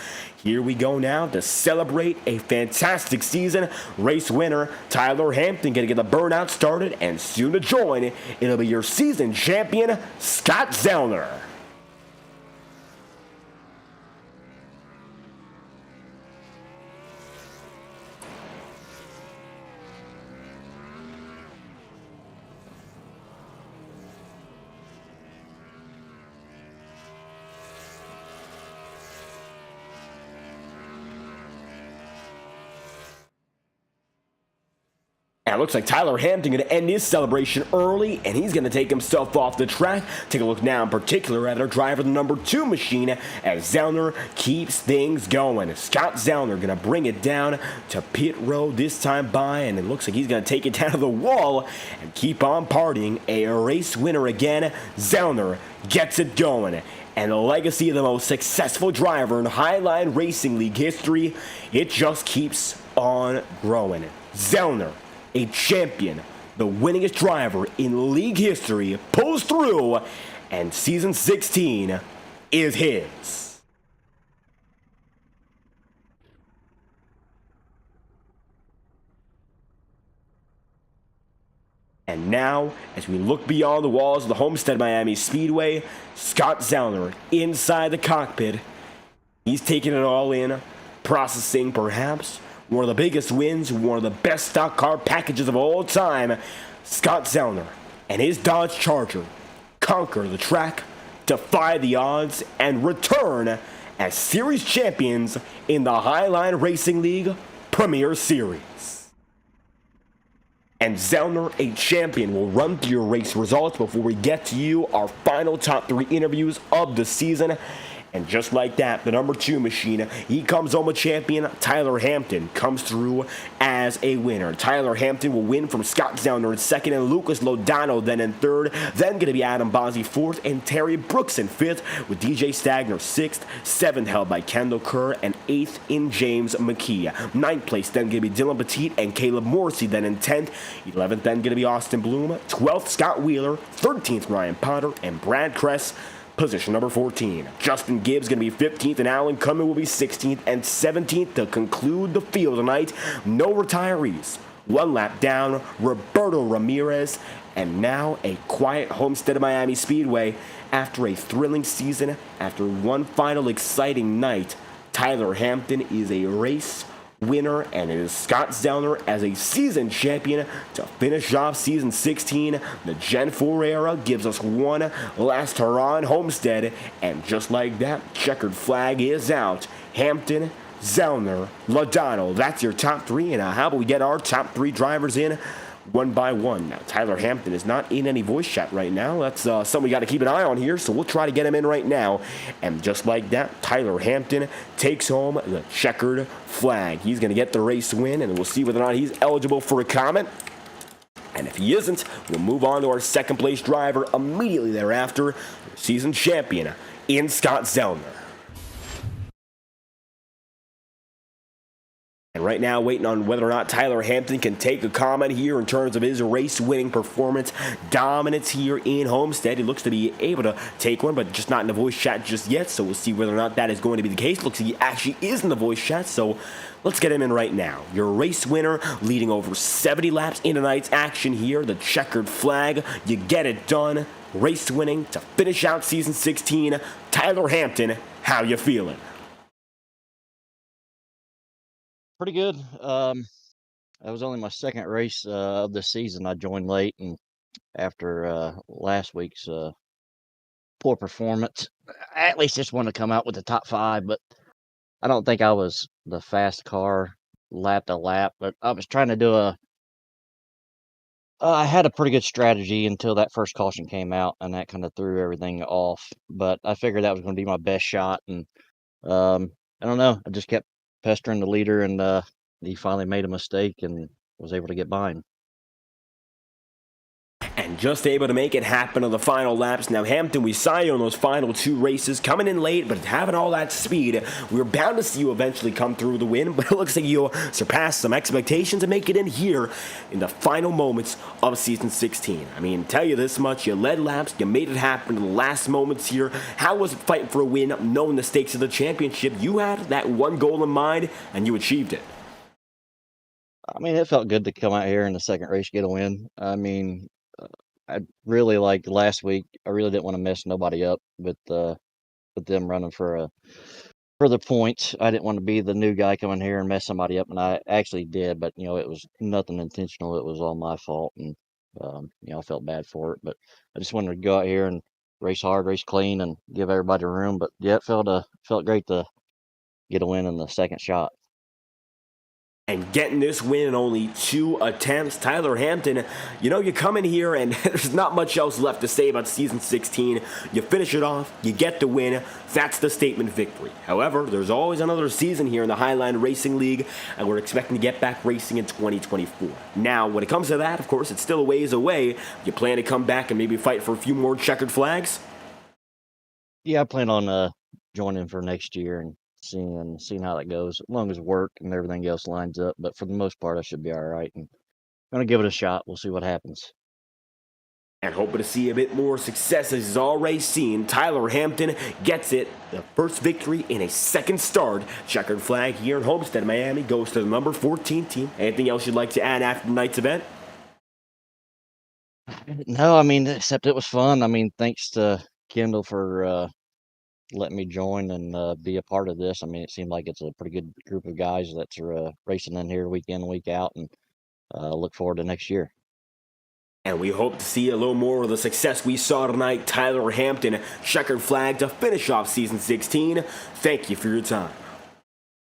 Here we go now to celebrate a fantastic season. Race winner Tyler Hampton going to get the burnout started, and soon to join, it'll be your season champion, Scott Zellner. And it looks like Tyler Hampton going to end his celebration early, and he's going to take himself off the track. Take a look now in particular at our driver, the number 2 machine, as Zellner keeps things going. Scott Zellner going to bring it down to pit road this time by, and it looks like he's going to take it down to the wall and keep on partying. A race winner again. Zellner gets it going. And the legacy of the most successful driver in Highline Racing League history, it just keeps on growing. Zellner, a champion, the winningest driver in league history, pulls through, and season 16 is his. And now, as we look beyond the walls of the Homestead-Miami Speedway, Scott Zellner inside the cockpit. He's taking it all in, processing perhaps one of the biggest wins, one of the best stock car packages of all time. Scott Zellner and his Dodge Charger conquer the track, defy the odds, and return as series champions in the Highline Racing League Premier Series. And Zellner, a champion, will run through your race results before we get to you, our final top 3 interviews of the season. And just like that, the number 2 machine, he comes home a champion. Tyler Hampton comes through as a winner. Tyler Hampton will win from Scott Zellner in 2nd, and Lucas Lodano then in 3rd. Then going to be Adam Bozzi 4th, and Terry Brooks in 5th, with DJ Stagner 6th. 7th held by Kendall Kerr, and 8th in James McKee. 9th place then going to be Dylan Petit and Caleb Morrissey then in 10th. 11th then going to be Austin Bloom. 12th Scott Wheeler. 13th Ryan Potter, and Brad Kress position number 14. Justin Gibbs going to be 15th, and Alan Cumming will be 16th and 17th to conclude the field tonight. No retirees. 1 lap down, Roberto Ramirez. And now a quiet Homestead-Miami Speedway. After a thrilling season, after one final exciting night, Tyler Hampton is a race winner, and it is Scott Zellner as a season champion to finish off season 16. The Gen 4 era gives us one last hurrah in Homestead, and just like that, checkered flag is out. Hampton, Zellner, Lodano, that's your top 3, and how about we get our top 3 drivers in one by one. Now, Tyler Hampton is not in any voice chat right now. That's something we got to keep an eye on here, so we'll try to get him in right now. And just like that, Tyler Hampton takes home the checkered flag. He's going to get the race win, and we'll see whether or not he's eligible for a comment. And if he isn't, we'll move on to our second place driver immediately thereafter, season champion in Scott Zellner. And right now, waiting on whether or not Tyler Hampton can take a comment here in terms of his race-winning performance, dominance here in Homestead. He looks to be able to take one, but just not in the voice chat just yet, so we'll see whether or not that is going to be the case. Looks like he actually is in the voice chat, so let's get him in right now. Your race winner, leading over 70 laps in tonight's action here, the checkered flag. You get it done. Race winning to finish out season 16. Tyler Hampton, how you feeling? Pretty good. That was only my second race of the season. I joined late, and after last week's poor performance, I at least just wanted to come out with the top 5, but I don't think I was the fast car lap to lap, but I was trying to do I had a pretty good strategy until that first caution came out, and that kind of threw everything off, but I figured that was going to be my best shot, and I don't know, I just kept pestering the leader, and he finally made a mistake and was able to get by him. and just able to make it happen on the final laps. Now, Hampton, we saw you on those final 2 races, coming in late, but having all that speed. We were bound to see you eventually come through the win, but it looks like you surpassed some expectations and make it in here in the final moments of Season 16. I mean, tell you this much, you led laps, you made it happen in the last moments here. How was it fighting for a win, knowing the stakes of the championship? You had that one goal in mind, and you achieved it. I mean, it felt good to come out here in the second race, get a win. I mean, I really liked last week. I really didn't want to mess nobody up with them running for the points. I didn't want to be the new guy coming here and mess somebody up, and I actually did. But it was nothing intentional. It was all my fault, and I felt bad for it. But I just wanted to go out here and race hard, race clean, and give everybody room. But yeah, it felt great to get a win in the second shot. And getting this win in only 2 attempts. Tyler Hampton, you come in here and there's not much else left to say about Season 16. You finish it off, you get the win. That's the statement victory. However, there's always another season here in the Highline Racing League, and we're expecting to get back racing in 2024. Now, when it comes to that, of course, it's still a ways away. You plan to come back and maybe fight for a few more checkered flags? Yeah, I plan on joining for next year and seeing how that goes, as long as work and everything else lines up. But for the most part, I should be all right. And I'm going to give it a shot. We'll see what happens. And hoping to see a bit more success as he's already seen. Tyler Hampton gets it. The first victory in a second start. Checkered flag here in Homestead-Miami goes to the number 14 team. Anything else you'd like to add after tonight's event? No, I mean, except it was fun. I mean, thanks to Kendall for letting me join and be a part of this. I mean, it seemed like it's a pretty good group of guys that's racing in here week in, week out, and look forward to next year. And we hope to see a little more of the success we saw tonight. Tyler Hampton, checkered flag to finish off Season 16. Thank you for your time.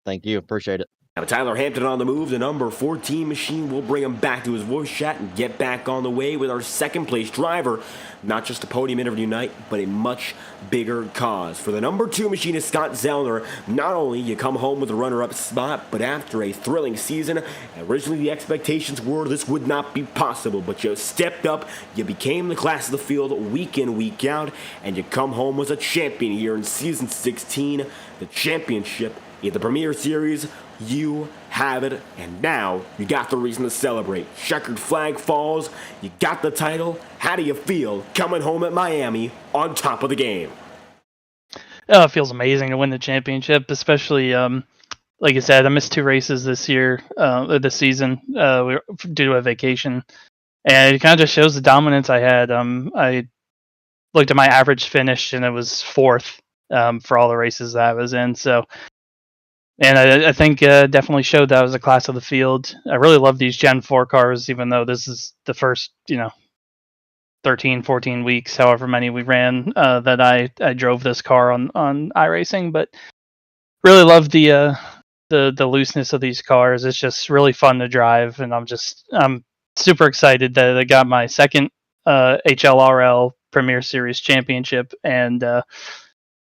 Thank you. Appreciate it. Now, Tyler Hampton on the move. The number 14 machine will bring him back to his voice chat and get back on the way with our second place driver. Not just a podium interview night, but a much bigger cause. For the number 2 machinist, Scott Zellner, not only you come home with a runner-up spot, but after a thrilling season, originally the expectations were this would not be possible, but you stepped up, you became the class of the field week in, week out, and you come home as a champion here in Season 16, the championship in the Premier Series. You have it, and now you got the reason to celebrate. Checkered flag falls, you got the title. How do you feel coming home at Miami on top of the game? Oh, it feels amazing to win the championship, especially like you said, I missed 2 races this year, this season, due to a vacation, and it kind of just shows the dominance I had. I looked at my average finish, and it was 4th for all the races that I was in. So. And I think definitely showed that I was a class of the field. I really love these Gen 4 cars, even though this is the first, 13, 14 weeks, however many we ran, that I drove this car on iRacing. But really love the looseness of these cars. It's just really fun to drive, and I'm super excited that I got my second HLRL Premier Series championship, and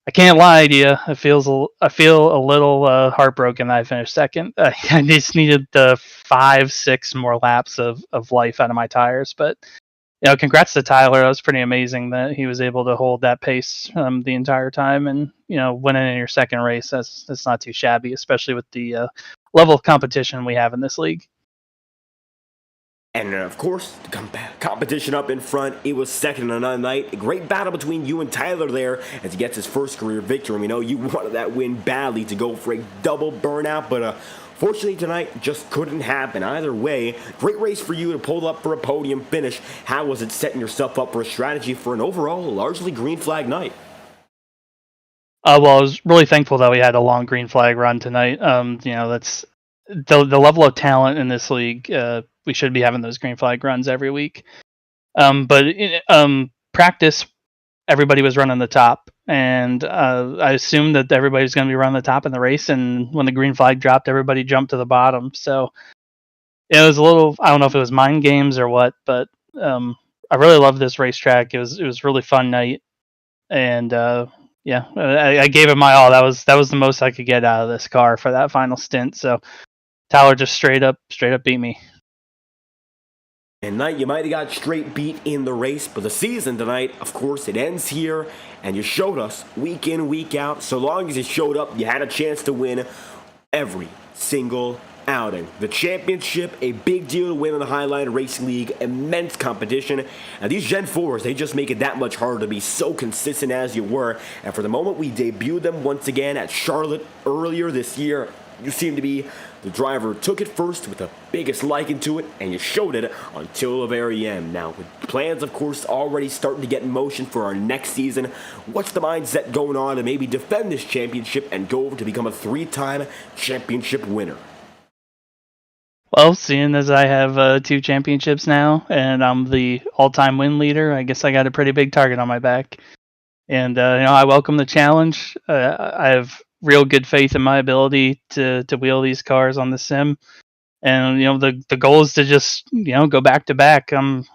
I can't lie to you. I feel a little heartbroken that I finished second. I just needed the 5-6 more laps of life out of my tires. But congrats to Tyler. That was pretty amazing that he was able to hold that pace the entire time, and winning in your second race. That's not too shabby, especially with the level of competition we have in this league. And of course, the competition up in front, it was second on another night. A great battle between you and Tyler there as he gets his first career victory. We know you wanted that win badly to go for a double burnout, but fortunately tonight just couldn't happen. Either way, great race for you to pull up for a podium finish. How was it setting yourself up for a strategy for an overall largely green flag night? Well, I was really thankful that we had a long green flag run tonight. That's the level of talent in this league. We should be having those green flag runs every week. But in practice, everybody was running the top, and I assumed that everybody was going to be running the top in the race. And when the green flag dropped, everybody jumped to the bottom. So it was a little, I don't know if it was mind games or what, but I really loved this racetrack. It was really fun night, and I gave it my all. That was the most I could get out of this car for that final stint. So Tyler just straight up beat me. And tonight, you might have got straight beat in the race, but the season tonight, of course, it ends here, and you showed us week in, week out. So long as you showed up, you had a chance to win every single outing. The championship, a big deal to win in the Highline Racing League, immense competition. And these Gen 4s, they just make it that much harder to be so consistent as you were. And for the moment we debuted them once again at Charlotte earlier this year, you seem to be the driver who took it first with the biggest liking to it, and you showed it until the very end. Now, with plans, of course, already starting to get in motion for our next season, what's the mindset going on to maybe defend this championship and go over to become a 3-time championship winner? Well, seeing as I have 2 championships now, and I'm the all-time win leader, I guess I got a pretty big target on my back. And I welcome the challenge. I have real good faith in my ability to wheel these cars on the sim, and the goal is to just go back to back. I'm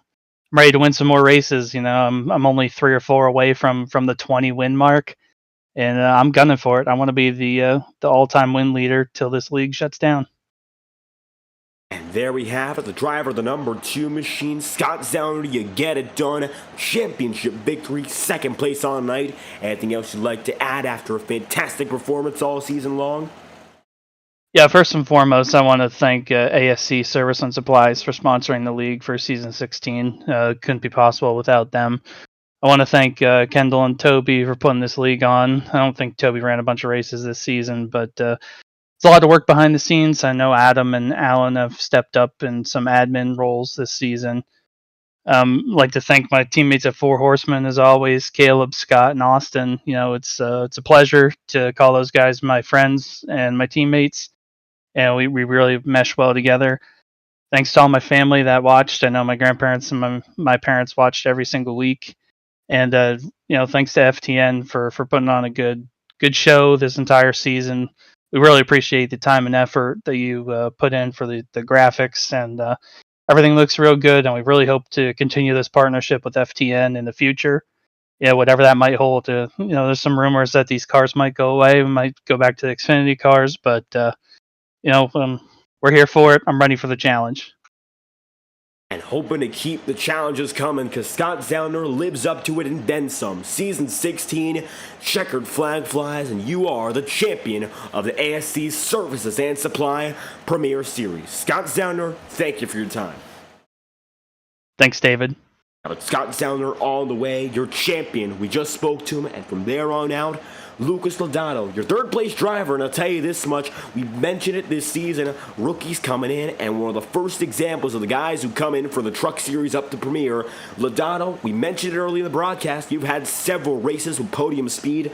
ready to win some more races. I'm only 3 or 4 away from the 20 win mark, and I'm gunning for it. I want to be the all-time win leader till this league shuts down. And there we have it, the driver of the number 2 machine, Scott Zellner. You get it done. Championship victory, 2nd place on night. Anything else you'd like to add after a fantastic performance all season long? Yeah, first and foremost, I want to thank ASC Services Supply for sponsoring the league for season 16. Couldn't be possible without them. I want to thank Kendall and Toby for putting this league on. I don't think Toby ran a bunch of races this season, but it's a lot of work behind the scenes. I know Adam and Alan have stepped up in some admin roles this season. I'd like to thank my teammates at Four Horsemen, as always, Caleb, Scott, and Austin. It's a pleasure to call those guys my friends and my teammates, and we really mesh well together. Thanks to all my family that watched. I know my grandparents and my parents watched every single week. And thanks to FTN for putting on a good show this entire season. We really appreciate the time and effort that you put in for the graphics, and everything looks real good. And we really hope to continue this partnership with FTN in the future. Yeah, whatever that might hold. There's some rumors that these cars might go away. We might go back to the Xfinity cars, but we're here for it. I'm ready for the challenge. And hoping to keep the challenges coming, because Scott Zellner lives up to it and then some. Season 16, checkered flag flies, and you are the champion of the ASC Services and Supply Premier Series. Scott Zellner, thank you for your time. Thanks, David. Now, Scott Zellner on the way, your champion. We just spoke to him, and from there on out, Lucas Lodato, your 3rd place driver. And I'll tell you this much, we mentioned it this season, rookies coming in, and one of the first examples of the guys who come in for the Truck Series up to Premier. Lodato, we mentioned it early in the broadcast, you've had several races with podium speed.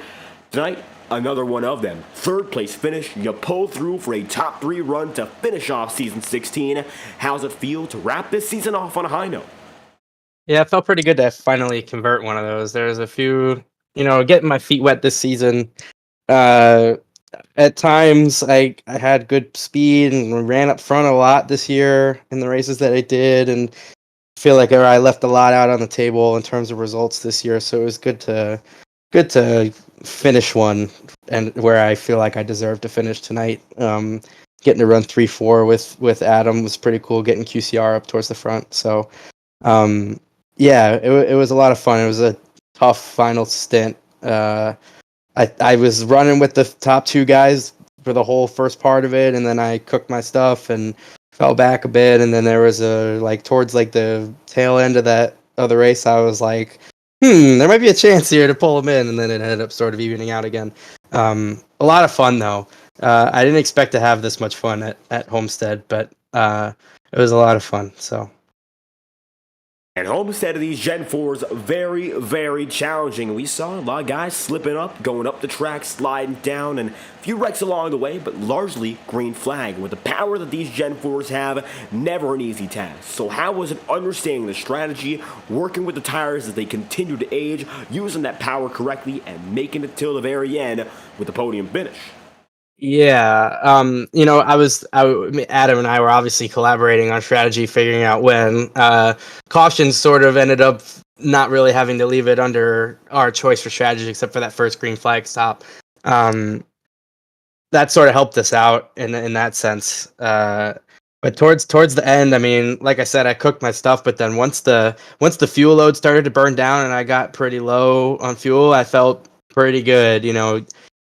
Tonight, another one of them. 3rd place finish, you pull through for a top 3 run to finish off season 16. How's it feel to wrap this season off on a high note? Yeah, it felt pretty good to finally convert one of those. There's a few, getting my feet wet this season. At times, I had good speed and ran up front a lot this year in the races that I did, and feel like I left a lot out on the table in terms of results this year. So it was good to finish one, and where I feel like I deserve to finish tonight. Getting to run 3-4 with Adam was pretty cool. Getting QCR up towards the front. So. It was a lot of fun. It was a tough final stint. I was running with the top 2 guys for the whole first part of it, and then I cooked my stuff and fell back a bit, and then there was towards the tail end of the race, I was like, there might be a chance here to pull them in, and then it ended up sort of evening out again. A lot of fun though. I didn't expect to have this much fun at Homestead, but it was a lot of fun. So. And Homestead of these Gen 4s, very, very challenging. We saw a lot of guys slipping up, going up the track, sliding down, and a few wrecks along the way, but largely green flag. With the power that these Gen 4s have, never an easy task. So how was it understanding the strategy, working with the tires as they continue to age, using that power correctly, and making it till the very end with the podium finish? Yeah, Adam and I were obviously collaborating on strategy, figuring out when. Cautions sort of ended up not really having to leave it under our choice for strategy, except for that first green flag stop. That sort of helped us out in that sense. But towards the end, I mean, like I said, I cooked my stuff, but then once the fuel load started to burn down and I got pretty low on fuel, I felt pretty good. You know,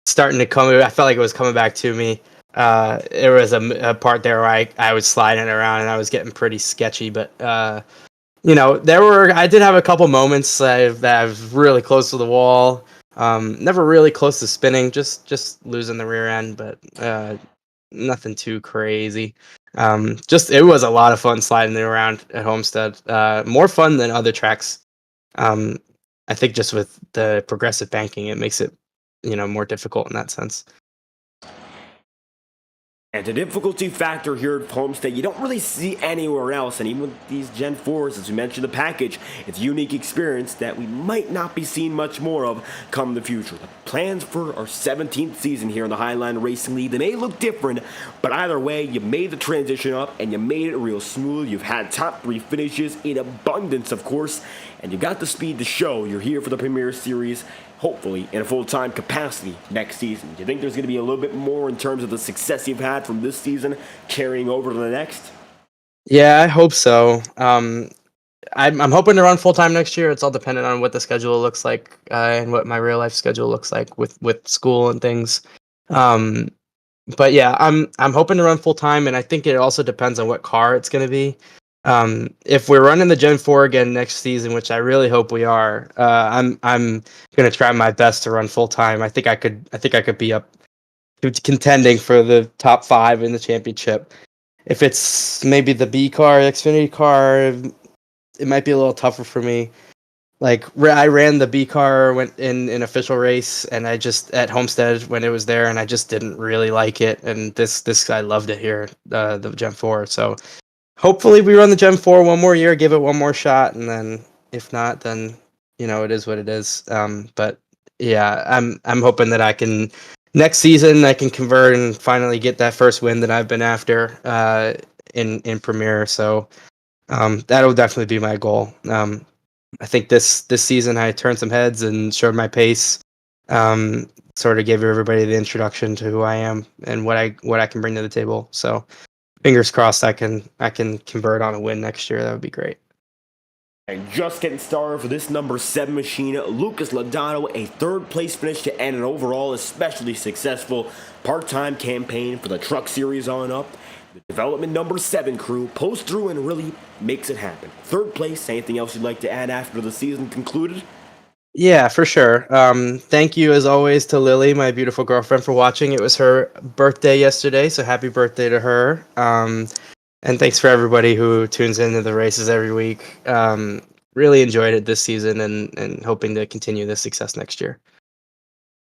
starting to come. I felt like it was coming back to me. There was a part there where I was sliding around and I was getting pretty sketchy, but you know, I did have a couple moments that I was really close to the wall. Never really close to spinning, just losing the rear end, but nothing too crazy. It was a lot of fun sliding around at Homestead. More fun than other tracks. I think just with the progressive banking, it makes it, you know, more difficult in that sense. And the difficulty factor here at Homestead, you don't really see anywhere else. And even with these Gen 4s, as we mentioned, the package, it's a unique experience that we might not be seeing much more of come the future. The plans for our 17th season here in the Highline Racing League, they may look different, but either way, you made the transition up and you made it real smooth. You've had top 3 finishes in abundance, of course, and you got the speed to show. You're here for the Premier Series, hopefully in a full-time capacity next season. Do you think there's going to be a little bit more in terms of the success you've had from this season carrying over to the next? Yeah, I hope so. I'm hoping to run full-time next year. It's all dependent on what the schedule looks like and what my real-life schedule looks like with school and things. But yeah, I'm hoping to run full-time, and I think it also depends on what car it's going to be. If we're running the Gen 4 again next season, which I really hope we are, I'm going to try my best to run full time. I think I could be up contending for the top 5 in the championship. If it's maybe the B car, Xfinity car, it might be a little tougher for me. Like I ran the B car went in an official race, and I just at Homestead when it was there, and I just didn't really like it. And this I loved it here, the Gen 4. So hopefully we run the Gen 4 one more year, give it one more shot, and then if not, then you know it is what it is. But yeah, I'm hoping that I can next season I can convert and finally get that first win that I've been after in Premier. So that'll definitely be my goal. I think this season I turned some heads and showed my pace. Sort of gave everybody the introduction to who I am and what I can bring to the table. So fingers crossed I can convert on a win next year. That would be great. And just getting started for this number 7 machine, Lucas Lodano, a 3rd place finish to end an overall especially successful part-time campaign for the Truck Series on up. The development number 7 crew pulls through and really makes it happen. 3rd place, anything else you'd like to add after the season concluded? Yeah, for sure. Thank you as always to Lily, my beautiful girlfriend, for watching. It was her birthday yesterday, so happy birthday to her. And thanks for everybody who tunes into the races every week. Really enjoyed it this season and hoping to continue this success next year.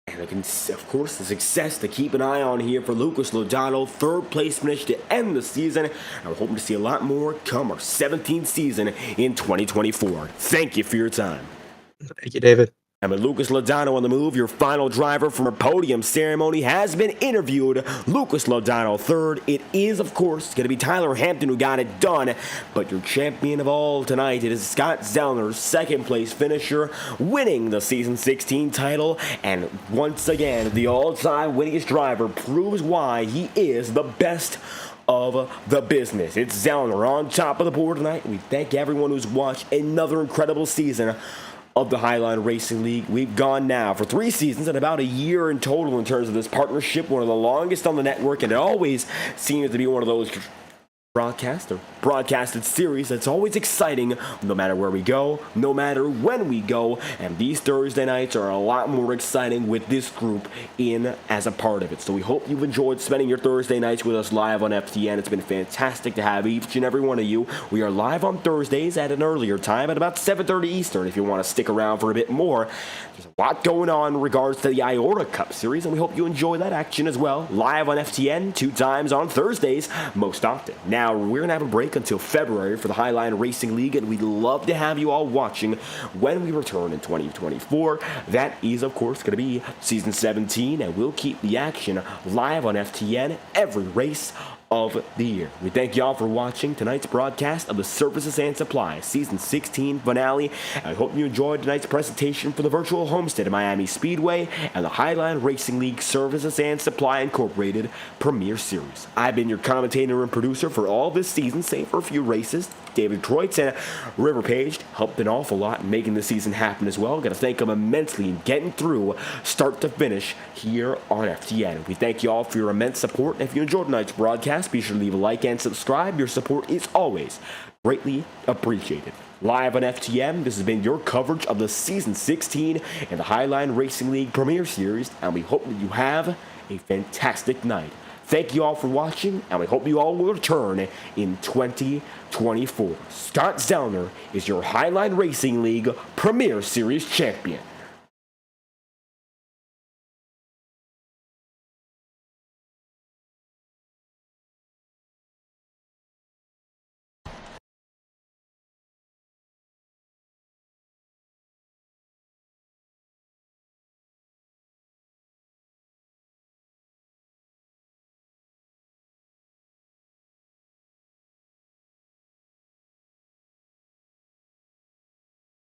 And of course, the success to keep an eye on here for Lucas Lodano, 3rd place finish to end the season. And we're hoping to see a lot more come our 17th season in 2024. Thank you for your time. Thank you, David. And with Lucas Lodano on the move, your final driver from our podium ceremony has been interviewed. Lucas Lodano 3rd. It is, of course, going to be Tyler Hampton who got it done. But your champion of all tonight, it is Scott Zellner, 2nd place finisher, winning the Season 16 title. And once again, the all-time winningest driver proves why he is the best of the business. It's Zellner on top of the board tonight. We thank everyone who's watched another incredible season of the Highline Racing League. We've gone now for 3 seasons and about a year in total in terms of this partnership, one of the longest on the network, and it always seems to be one of those broadcasted series that's always exciting no matter where we go, no matter when we go, and these Thursday nights are a lot more exciting with this group in as a part of it. So we hope you've enjoyed spending your Thursday nights with us live on FTN. It's been fantastic to have each and every one of you. We are live on Thursdays at an earlier time at about 7:30 Eastern if you want to stick around for a bit more. There's a lot going on in regards to the IOTA Cup Series, and we hope you enjoy that action as well. Live on FTN 2 times on Thursdays most often. Now, we're going to have a break until February for the Highline Racing League, and we'd love to have you all watching when we return in 2024. That is, of course, going to be Season 17, and we'll keep the action live on FTN every race of the year. We thank y'all for watching tonight's broadcast of the Services and Supply Season 16 finale. I hope you enjoyed tonight's presentation for the virtual Homestead-Miami Speedway and the Highline Racing League Services and Supply Incorporated Premier Series. I've been your commentator and producer for all this season, save for a few races. David Kreutz and River Page helped an awful lot in making the season happen as well. Got to thank them immensely in getting through start to finish here on FTN. We thank you all for your immense support. If you enjoyed tonight's broadcast, be sure to leave a like and subscribe. Your support is always greatly appreciated. Live on FTN, this has been your coverage of the Season 16 and the Highline Racing League Premier Series, and we hope that you have a fantastic night. Thank you all for watching, and we hope you all will return in 2024. Scott Zellner is your Highline Racing League Premier Series champion.